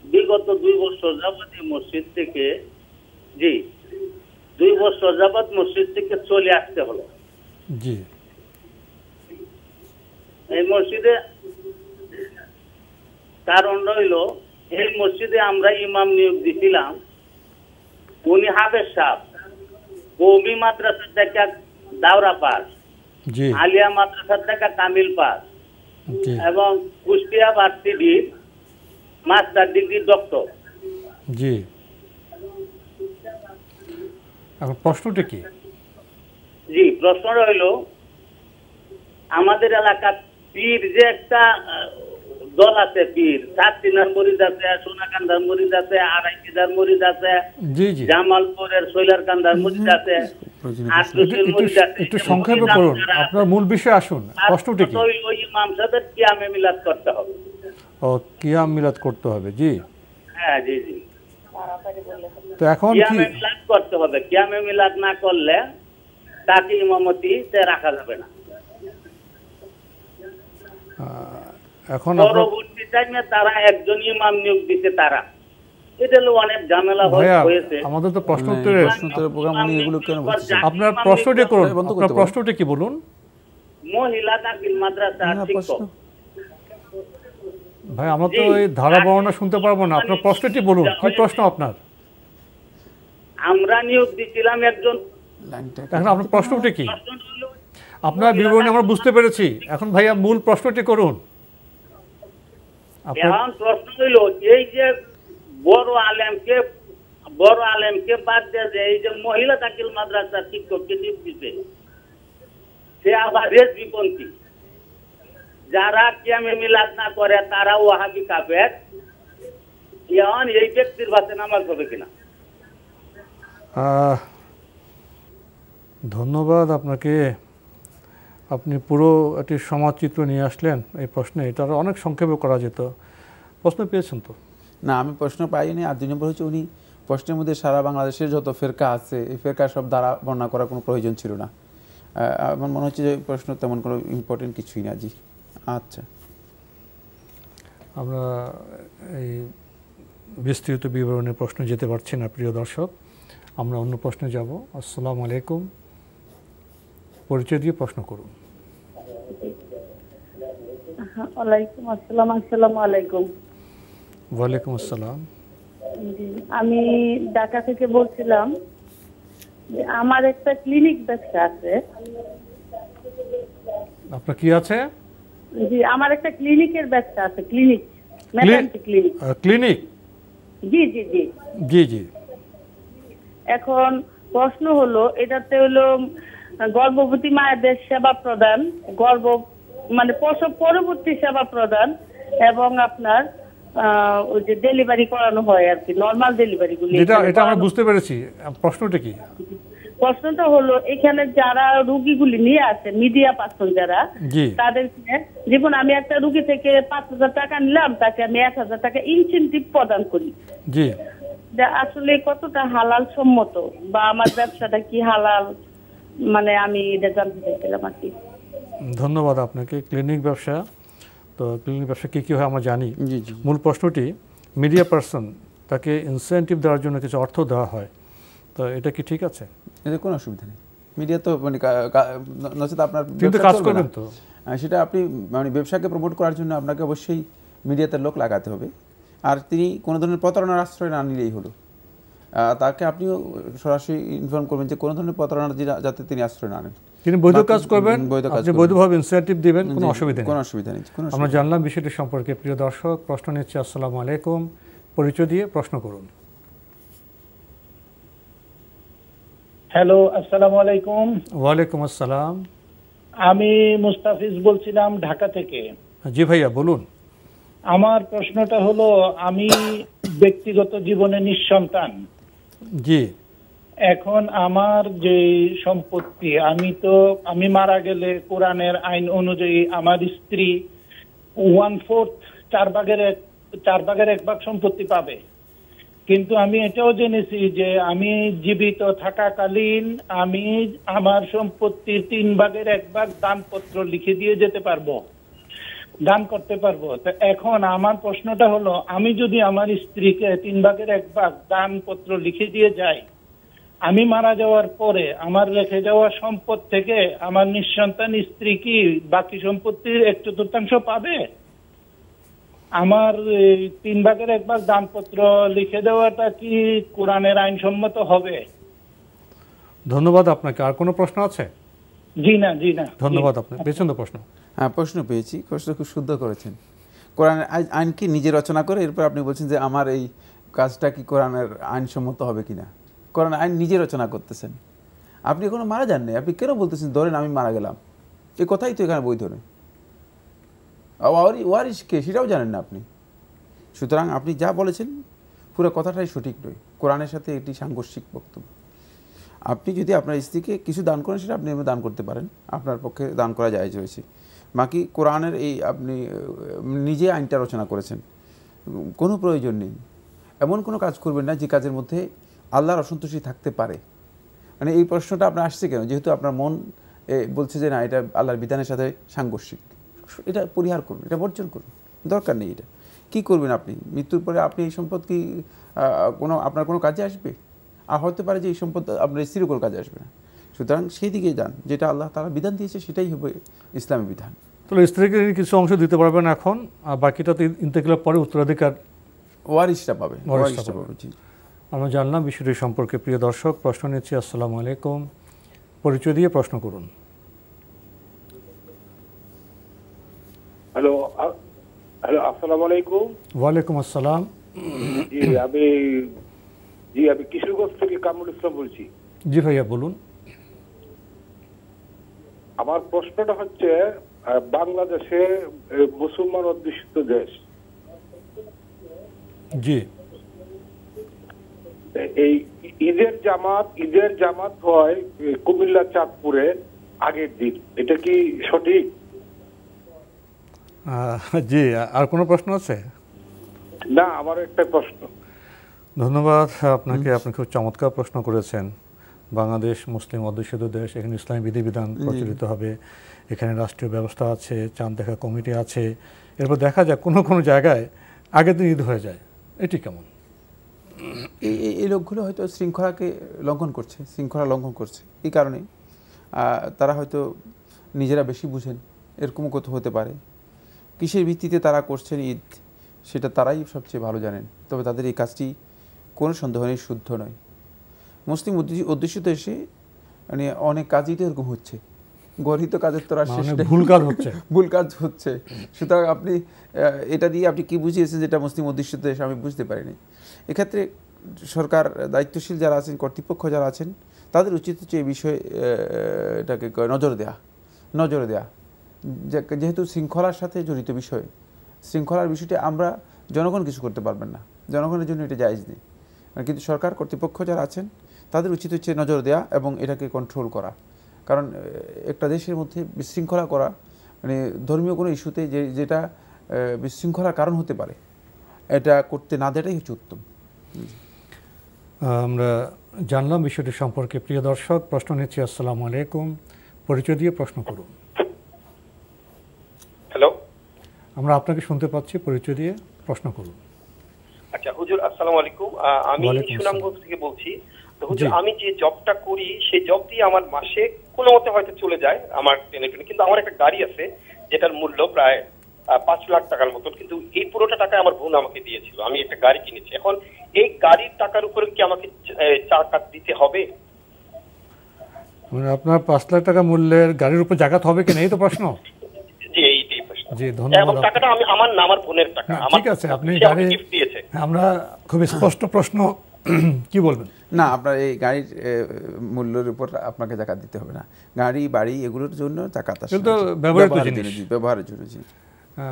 বিগত 2 বছর যাবত মসজিদ থেকে, জি 2 বছর যাবত মসজিদ থেকে চলে আসতে হলো। জি, এই মসজিদে কারণ রইল, এই মসজিদে আমরা ইমাম নিয়োগ দিছিলাম, উনি হাফেজ সাহেব, কওমি মাদ্রাসা থেকে দাওরা পাস, আলিয়া মাদ্রাসা থেকে কামিল পাস, এবং কুষ্টিয়া ভার্সিটির মাস্টার ডিগ্রি ডক্টর। জি, এখন প্রশ্নটা কি? জি, প্রশ্ন রইল, আমাদের এলাকার পীর যে একটা দল আছে, পীর সাতটিনার মরিদ আছে, সোনাকান্দার মরিদ আছে, আড়াইটিদার মরিদ আছে, জামালপুরের শৈলারকান্দার মরিদ আছে, একটু সংক্ষেপে করুন, আপনার মূল বিষয়ে আসুন। প্রশ্নটা কি? ওই ইমাম সাহেবের কিয়ামে মিলাদ করতে হবে। ও, কিয়াম মিলাদ করতে হবে। জি হ্যাঁ, জি জি। তো এখন কিয়ামে মিলাদ করতে হবে। কিয়ামে মিলাদ না করলে তাকে ইমামতিতে রাখা যাবে না। এখন পরবর্তী টাইমে তারা একজন ইমাম নিয়োগ দিতে, তারা এটা হলো অনেক ঝামেলা হয়েছে। আমাদের তো প্রশ্ন উত্তরের প্রোগ্রাম নিয়ে এগুলো কেন বলছেন? আপনার প্রশ্নটি করুন, আপনার প্রশ্নটি কি বলুন? মহিলা দাখিল মাদ্রাসা শিক্ষক। ভাই, আমরা তো এই ধারা বর্ণনা শুনতে পারবো না, আপনার প্রশ্নটি বলুন। কি প্রশ্ন আপনার? আমরা নিয়োগ দিয়েছিলাম একজন। এখন আপনার প্রশ্নটি কি? আপনার বিবরণী আমরা বুঝতে পেরেছি, এখন ভাইয়া মূল প্রশ্নটি করুন। এখন প্রশ্ন হইল, এই যে বড় আলেমকে বাদ দিয়ে যে এই যে মহিলা দাখিল মাদ্রাসার শিক্ষককে নিয়োগ দিতে, সে আবার রেজবিপন্থী। যারা কিয়ামে মিলাদ না করে তারা ওয়াহাবি কাফের। এখন এই ব্যক্তির ভাতে নামাজ হবে কিনা? ধন্যবাদ আপনাকে, আপনি পুরো একটি সমাজচিত্র নিয়ে আসলেন এই প্রশ্নে। এটা অনেক সংক্ষেপে করা যেত। প্রশ্ন পেয়েছেন তো? না, আমি প্রশ্ন পাইনি। আর 2 নম্বর হচ্ছে, উনি প্রশ্নের মধ্যে সারা বাংলাদেশের যত ফেরকা আছে, এই ফেরকা সব দ্বারা বর্ণনা করার কোনো প্রয়োজন ছিল না। আমার মনে হচ্ছে যে প্রশ্ন তেমন কোনো ইম্পর্টেন্ট কিছুই না। জি। আচ্ছা, আমরা এই বিস্তৃত বিবরণের প্রশ্ন যেতে পারছি না প্রিয় দর্শক, আমরা অন্য প্রশ্নে যাব। আসসালামু আলাইকুম, পরিচয় দিয়ে প্রশ্ন করুন। ওয়ালাইকুম আসসালাম। আসসালামু আলাইকুম। ওয়ালাইকুম আসসালাম। আমি ঢাকা থেকে বলছিলাম, আমার একটা ক্লিনিক ব্যবসা আছে। আপনার কি আছে? জি, আমার একটা ক্লিনিকের ব্যবসা আছে। Clinic, maternity clinic. ক্লিনিক? জি জি জি জি জি। এখন প্রশ্ন হলো, এটাতে হলো গর্ভবতী মায়েদের সেবা প্রদান, মানে প্রসব পরবর্তী সেবা প্রদান, এবং আপনার ওই যে ডেলিভারি করানো হয় আর কি, নরমাল ডেলিভারি গুলি। এটা আমরা বুঝতে পেরেছি, প্রশ্নটা কি? প্রশ্নটা হলো, এখানে যারা রোগীগুলি নিয়ে আসে, মিডিয়া পার্সন যারা, তাদেরকে যেমন আমি একটা রোগী থেকে 5,000 টাকা নিলাম, তাকে আমি 1,000 টাকা ইনসেনটিভ প্রদান করি। জি, আসলে কতটা হালাল সম্মত, বা আমার ব্যবসাটা কি হালাল, মানে আমি এটা জানতে চাইছিলাম আর কি। ধন্যবাদ আপনাকে। ক্লিনিক ব্যবসা, তো ক্লিনিক ব্যবসা কী কী হয় আমরা জানি। মূল প্রশ্নটি, মিডিয়া পার্সন তাকে ইনসেন্টিভ দেওয়ার জন্য কিছু অর্থ দেওয়া হয়, তো এটা কি ঠিক আছে? এতে কোনো অসুবিধা নেই। মিডিয়া তো মানে নচেত আপনার কিন্তু কাজ করবেন তো, সেটা আপনি মানে ব্যবসাকে প্রমোট করার জন্য আপনাকে অবশ্যই মিডিয়াতে লোক লাগাতে হবে। আর তিনি কোনো ধরনের প্রতারণার আশ্রয় না নিলেই হলো। তাকে আপনিও সরাসরি ইনফর্ম করবেন যে কোনো ধরনের প্রতারণা যাতে তিনি আশ্রয় না নেন। তিনি বৈধ কাজ করবেন, আপনি বৈধভাবে ইনসেন্টিভ দিবেন, কোনো অসুবিধা নেই। কোনো অসুবিধা নেই। আমরা জানলাম বিষয়টি সম্পর্কে। প্রিয় দর্শক, প্রশ্ন নিচ্ছে। আসসালামু আলাইকুম, পরিচয় দিয়ে প্রশ্ন করুন। হ্যালো, আসসালামু আলাইকুম। ওয়ালাইকুম আসসালাম। আমি মুস্তাফিজ বলছিলাম ঢাকা থেকে। জি ভাইয়া, বলুন। আমার প্রশ্নটা হলো, আমি ব্যক্তিগত জীবনে নিঃসন্তান। জি। এখন আমার যে সম্পত্তি, আমি মারা গেলে কোরআনের আইন অনুযায়ী আমার স্ত্রী 1/4, 4 ভাগের 1 ভাগ সম্পত্তি পাবে। কিন্তু আমি এটাও জেনেছি যে আমি জীবিত থাকাকালীন আমি আমার সম্পত্তির 3 ভাগের 1 ভাগ দানপত্র লিখে দিয়ে যেতে পারবো, দান করতে পারবো। তো এখন আমার প্রশ্নটা হলো, আমি যদি আমার স্ত্রীকে 3 ভাগের 1 ভাগ দানপত্র লিখে দিয়ে যাই, আমি মারা যাওয়ার পরে আমার রেখে যাওয়া সম্পদ থেকে আমার নিঃসন্তান স্ত্রী কি বাকি সম্পত্তির 1/4 পাবে? আমার 3 ভাগের 1 ভাগ দানপত্র লিখে দেওয়াটা কি কোরআনের আইনসম্মত হবে? ধন্যবাদ আপনাকে। আর কোনো প্রশ্ন আছে? জি না, জি না। ধন্যবাদ আপনাকে। পেছন প্রশ্ন। হ্যাঁ, প্রশ্ন পেয়েছি। প্রশ্ন খুব শুদ্ধ করেছেন। কোরআনের আইন কি নিজে রচনা করে এরপর আপনি বলছেন যে আমার এই কাজটা কি কোরআনের আইনসম্মত হবে কিনা। কোরআন আইন নিজে রচনা করতেছেন। আপনি এখনো মারা যাননি, আপনি কেন বলতেছেন ধরেন আমি মারা গেলাম? এই কথাই তো এখানে বৈধ নয়। ওয়ারিশ কে সেটাও জানেন না আপনি। সুতরাং আপনি যা বলেছেন পুরো কথাটাই সঠিক নয়। কোরআনের সাথে এটি সাংঘর্ষিক বক্তব্য। আপনি যদি আপনার স্ত্রীকে কিছু দান করেন, সেটা আপনি দান করতে পারেন, আপনার পক্ষে দান করা জায়েজ হয়েছে। বাকি কোরআনের এই আপনি নিজে আইনটা রচনা করেছেন, কোনো প্রয়োজন নেই। এমন কোনো কাজ করবেন না যে কাজের মধ্যে আল্লাহর অসন্তুষ্টি থাকতে পারে। মানে এই প্রশ্নটা আপনার আসছে কেন? যেহেতু আপনার মন বলছে যে না, এটা আল্লাহর বিধানের সাথে সাংঘর্ষিক। এটা পরিহার করুন, এটা বর্জন করুন, দরকার নেই। এটা কি করবেন আপনি? মৃত্যুর পরে আপনি এই সম্পদ কি আপনার কোনো কাজে আসবে? আর হতে পারে যে এই সম্পদ আপনার স্ত্রীর কোনো কাজে আসবে না। সুতরাং সেই দিকে যান, যেটা আল্লাহ তাআলা বিধান দিয়েছে সেটাই হবে ইসলামী বিধান। তাহলে স্ত্রীকে কিছু অংশ দিতে পারবেন এখন, আর বাকিটা তো ইন্তেকালের পরে উত্তরাধিকার ওয়ারিশরা পাবে। আমরা জানলাম বিষয়টি সম্পর্কে। প্রিয় দর্শক, প্রশ্ন নিচ্ছি। আসসালামু আলাইকুম, পরিচয় দিয়ে প্রশ্ন করুন। হ্যালো, আসসালামু আলাইকুম। ওয়ালাইকুম আসসালাম। আমি কিশোরগঞ্জ থেকে কামরুল ইসলাম বলছি। জি ভাইয়া, বলুন। আমার প্রশ্নটা হচ্ছে, বাংলাদেশে মুসলমান অধ্যুষিত দেশ, জি, এই ঈদের জামাত হয় কুমিল্লা চাঁদপুরে আগের দিন, এটা কি সঠিক? জি। আর কোনো প্রশ্ন আছে? না, আমার একটা প্রশ্ন। ধন্যবাদ আপনাকে। আপনি খুব চমৎকার প্রশ্ন করেছেন। বাংলাদেশ মুসলিম অধ্যুষিত দেশ, এখানে ইসলামী বিধিবিধান প্রচলিত হবে, এখানে রাষ্ট্রীয় ব্যবস্থা আছে, চাঁদ দেখা কমিটি আছে, এরপর দেখা যায় কোনো কোনো জায়গায় আগের দিন ঈদ হয়ে যায়, এটি কেমন? এই লোকগুলো হয়তো শৃঙ্খলাকে লঙ্ঘন করছে, শৃঙ্খলা লঙ্ঘন করছে। এই কারণে তারা হয়তো নিজেরা বেশি বুঝেন, এরকমও কত হতে পারে। কিসের ভিত্তিতে তারা করছেন ঈদ, সেটা তারাই সবচেয়ে ভালো জানেন। তবে তাদের এই কাজটি কোনো সন্দেহ নেই শুদ্ধ নয়। মুসলিম অধ্যুষিত এসে মানে অনেক কাজই তো এরকম হচ্ছে, গর্হিত কাজের তো আর শেষ নেই, ভুল কাজ হচ্ছে। সুতরাং আপনি এটা দিয়ে আপনি কি বুঝিয়েছেন যেটা মুসলিম অধ্যুষিত দেশ, আমি বুঝতে পারিনি। এক্ষেত্রে সরকার দায়িত্বশীল যারা আছেন, কর্তৃপক্ষ যারা আছেন, তাদের উচিত হচ্ছে এই বিষয়ে এটাকে নজর দেয়া। যেহেতু শৃঙ্খলার সাথে জড়িত বিষয়, শৃঙ্খলার বিষয়টি আমরা জনগণ কিছু করতে পারবেন না, জনগণের জন্য এটা জায়েজ নেই। কিন্তু সরকার কর্তৃপক্ষ যারা আছেন তাদের উচিত হচ্ছে নজর দেয়া এবং এটাকে কন্ট্রোল করা। কারণ একটা দেশের মধ্যে বিশৃঙ্খলা করা মানে ধর্মীয় কোনো ইস্যুতে যেটা বিশৃঙ্খলার কারণ হতে পারে, এটা করতে না দেওয়াটাই হচ্ছে উত্তম। আমরা জানলাম বিষয়টি সম্পর্কে। প্রিয় দর্শক, প্রশ্ন নিচ্ছি। আসসালামু আলাইকুম, পরিচয় দিয়ে প্রশ্ন করুন। হ্যালো, আমরা আপনাকে শুনতে পাচ্ছি, পরিচয় দিয়ে প্রশ্ন করুন। আচ্ছা হুজুর, আসসালামু আলাইকুম। আমি সুনামগঞ্জ থেকে বলছি। তো হুজুর, আমি যে জবটা করি সেই জব দিয়ে আমার মাসে কোনো মতে হয়তো চলে যায় আমার টেনে, কিন্তু আমার একটা গাড়ি আছে যেটার মূল্য প্রায় 5 লাখ টাকার মতন, কিন্তু এই পুরোটা টাকা আমার বোন আমাকে দিয়েছিল। আমি একটা গাড়ি কিনেছি, এখন এই গাড়ির টাকার উপরে কি আমাকে জাকাত দিতে হবে? মানে আপনার 5 লাখ টাকা মূল্যের গাড়ির উপর জাকাত হবে কিনা, এই তো প্রশ্ন? জি, এইটাই প্রশ্ন। জি, ধন্যবাদ। এবং টাকাটা আমার না, আমার বোনের টাকা। ঠিক আছে, আপনি গাড়ি গিফট দিয়েছে। আমরা খুব স্পষ্ট প্রশ্ন, কি বলবেন? না, আপনার এই গাড়ির মূল্যের উপর আপনাকে জাকাত দিতে হবে না। গাড়ি, বাড়ি এগুলোর জন্য জাকাত আসে, কিন্তু ব্যবহারের জন্য। জি,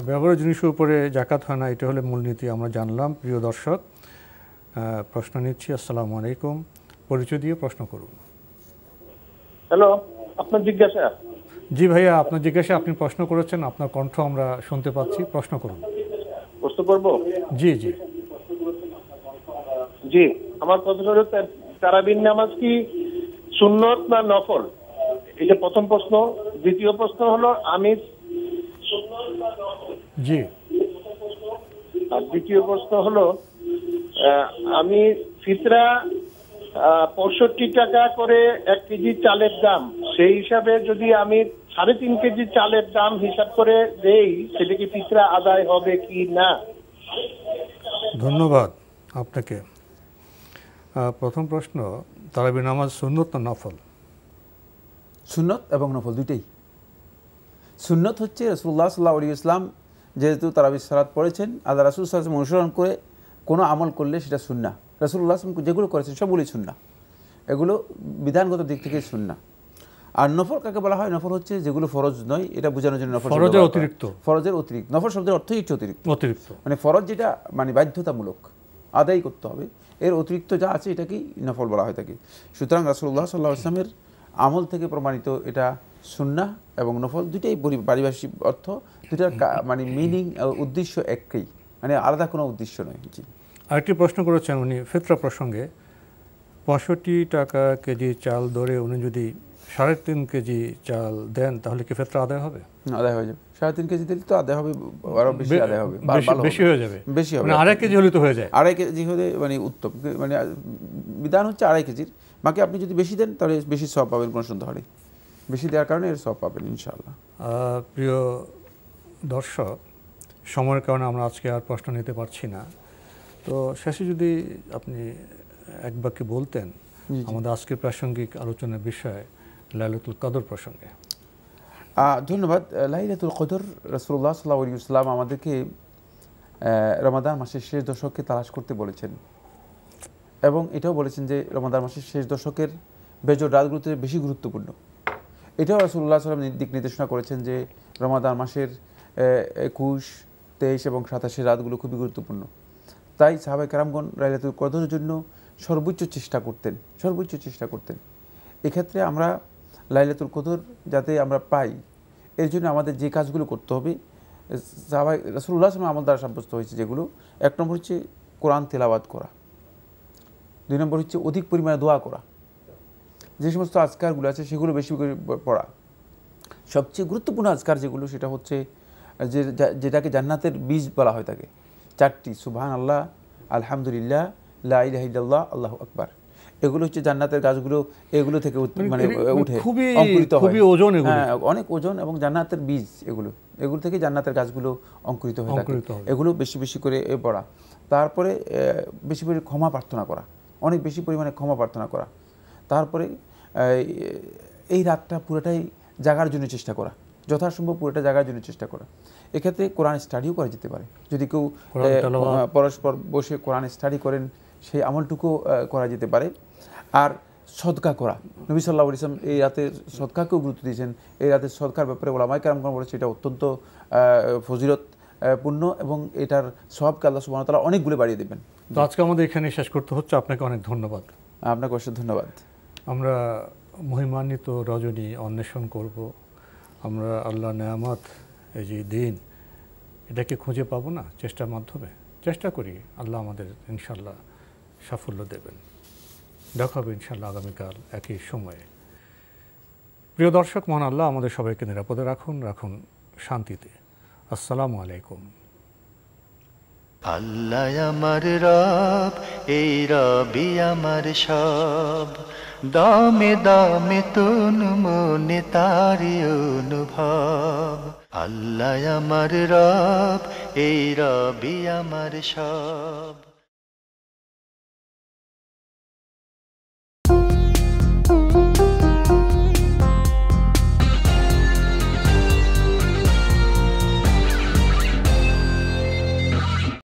ব্যবহারের জিনিসের উপরে জাকাত হয় না, এটা হলে মূলনীতি আমরা জানলাম। প্রিয় দর্শক, প্রশ্ন নিচ্ছি। আসসালামু আলাইকুম, পরিচয় দিয়ে প্রশ্ন করুন। হ্যালো, আপনার জিজ্ঞাসা? জি ভাইয়া, আপনার জিজ্ঞাসা, আপনি প্রশ্ন করেছেন, আপনার কণ্ঠ আমরা শুনতে পাচ্ছি, প্রশ্ন করুন। প্রশ্ন করবো? জি জি জি, আমার প্রশ্ন হলো তারাবির নামাজ কি সুন্নত না নফল? এটা প্রথম প্রশ্ন। দ্বিতীয় প্রশ্ন হলো আমিষ জি, আর দ্বিতীয় প্রশ্ন হলো আমি ফিতরা 65 টাকা করে 1 কেজি চালের দাম, সেই হিসাবে যদি আমি 3.5 কেজি চালের দাম হিসাব করে দেই, সেটা কি ফিতরা আদায় হবে কি না? ধন্যবাদ আপনাকে। প্রথম প্রশ্ন, তারাবির নামাজ সুন্নত না নফল? সুন্নত এবং নফল দুইটাই। সুন্নত হচ্ছে রাসূলুল্লাহ সাল্লাল্লাহু আলাইহি ওয়াসাল্লাম যেহেতু তারাবির সালাত পড়েছেন, আল্লাহ রাসূল সাল্লাল্লাহু আলাইহি ওয়াসাল্লাম অনুসরণ করে কোনো আমল করলে সেটা সুন্নাহ। রাসূলুল্লাহ সাল্লাল্লাহু আলাইহি ওয়াসাল্লাম যেগুলো করেছেন সবগুলোই সুন্নাহ, এগুলো বিধানগত দিক থেকে সুন্নাহ। আর নফল কাকে বলা হয়? নফল হচ্ছে যেগুলো ফরজ নয়, এটা বোঝানোর জন্য নফল, ফরজের অতিরিক্ত। নফল শব্দের অর্থই হচ্ছে অতিরিক্ত, মানে ফরজ যেটা মানে বাধ্যতামূলক আদায় করতে হবে, এর অতিরিক্ত যা আছে এটাকেই নফল বলা হয় থাকে। সুতরাং রাসূলুল্লাহ সাল্লাল্লাহু আলাইহি ওয়াসাল্লামের আমল থেকে প্রমাণিত এটা সুন্নাহ এবং নফল দুইটাই পারিভাষিক অর্থ, দুটার মানে মিনিং, উদ্দেশ্য একই, মানে আলাদা কোনো উদ্দেশ্য নয়। জি, আরেকটি প্রশ্ন করেছেন উনি ফিতরা প্রসঙ্গে। 65 টাকা কেজি চাল ধরে উনি যদি 3.5 কেজি চাল দেন, তাহলে কি ফিতরা আদায় হবে? আদায় হয়ে যাবে। 3.5 কেজি দিলে তো আদায় হবে, আরো বেশি আদায় হবে, বেশি হয়ে যাবে, বেশি হবে। মানে 2.5 কেজি হলে তো হয়ে যায়। 2.5 কেজি হলে মানে উত্তম, মানে বিধান হচ্ছে 2.5 কেজির। বাকি আপনি যদি বেশি দেন তাহলে বেশি সওয়াব পাবেন, কোনো সন্দেহ নেই। বেশি দেওয়ার কারণে এর সওয়াব পাবেন ইনশাআল্লাহ। প্রিয় দর্শক, সময়ের কারণে আমরা আজকে আর প্রশ্ন নিতে পারছি না, তো শেষে যদি আপনি এক বাক্যে বলতেন আমাদের আজকের প্রাসঙ্গিক আলোচনার বিষয় লাইলাতুল কদর প্রসঙ্গে। ধন্যবাদ। লাইলাতুল কদর রাসূলুল্লাহ সাল্লাল্লাহু আলাইহি ওয়াসাল্লাম আমাদেরকে রমাদান মাসের শেষ দশকে তালাশ করতে বলেছেন, এবং এটাও বলেছেন যে রমাদান মাসের শেষ দশকের বেজোড় রাতগুলোতে বেশি গুরুত্বপূর্ণ। এটাও রাসূলুল্লাহ সাল্লাল্লাহু আলাইহি ওয়াসাল্লাম দিক নির্দেশনা করেছেন যে রমাদান মাসের 21, 23 এবং 27 রাতগুলো খুবই গুরুত্বপূর্ণ। তাই সাহাবায়ে কেরামগণ লাইলাতুল কদরের জন্য সর্বোচ্চ চেষ্টা করতেন। এক্ষেত্রে আমরা লাইলাতুল কদর যাতে আমরা পাই, এর জন্য আমাদের যে কাজগুলো করতে হবে সাহাবায়ে রাসূলুল্লাহ সাল্লাল্লাহু আলাইহি ওয়াসাল্লাম আমল দ্বারা সাব্যস্ত হয়েছে, যেগুলো 1 নম্বর হচ্ছে কোরআন তেলাওয়াত করা, 2 নম্বর হচ্ছে অধিক পরিমাণে দোয়া করা, যে সমস্ত আজকারগুলো আছে সেগুলো বেশি করে পড়া। সবচেয়ে গুরুত্বপূর্ণ আজকার যেগুলো সেটা হচ্ছে যেটাকে জান্নাতের বীজ বলা হয় থাকে, 4টি সুবহানাল্লাহ, আলহামদুলিল্লাহ, লা ইলাহা ইল্লাল্লাহ, আল্লাহু আকবার। এগুলো হচ্ছে জান্নাতের গাছগুলো, এগুলো থেকে মানে উঠে অঙ্কুরিত হয়। হ্যাঁ, অনেক ওজন এবং জান্নাতের বীজ এগুলো থেকে জান্নাতের গাছগুলো অঙ্কুরিত হয়ে থাকে। এগুলো বেশি বেশি করে পড়া। তারপরে বেশি করে ক্ষমা প্রার্থনা করা, অনেক বেশি পরিমাণে ক্ষমা প্রার্থনা করা। তারপরে এই রাতটা পুরোটাই জাগার জন্য চেষ্টা করা, যথাসম্ভব পুরোটা জাগার জন্য চেষ্টা করা। এক্ষেত্রে কোরআন স্টাডিও করা যেতে পারে। যদি কেউ পরস্পর বসে কোরআন স্টাডি করেন, সেই আমলটুকু করা যেতে পারে। আর সদকা করা, নবী সাল্লাল্লাহু আলাইহি ওয়াসাল্লাম এই রাতের সদকাকেও গুরুত্ব দিয়েছেন। এই রাতের সদকার ব্যাপারে ওলামায়ে কেরামগণ বলেছে এটা অত্যন্ত ফজিলতপূর্ণ এবং এটার সওয়াবকে আল্লাহ সুবহানাহু ওয়া তাআলা অনেক গুণে বাড়িয়ে দেবেন। তো আজকে আমাদের এখানে শেষ করতে হচ্ছে। আপনাকে অনেক ধন্যবাদ। আপনাকে অবশ্যই ধন্যবাদ। আমরা মহিমান্বিত রজনী অন্বেষণ করব। আমরা আল্লাহ নেয়ামত, এই যে দিন, এটাকে খুঁজে পাবো না চেষ্টার মাধ্যমে? চেষ্টা করি, আল্লাহ আমাদের ইনশাল্লাহ সাফল্য দেবেন। দেখা হবে ইনশাল্লাহ আগামীকাল একই সময়ে। প্রিয় দর্শক, মহান আল্লাহ আমাদের সবাইকে নিরাপদে রাখুন শান্তিতে। আসসালামু আলাইকুম। আল্লাহ আমার রব, এই রবি আমার সব, দামে দামে তুন মনে তারি অনুভব। আল্লাহ আমার রব, এই রবি আমার সব।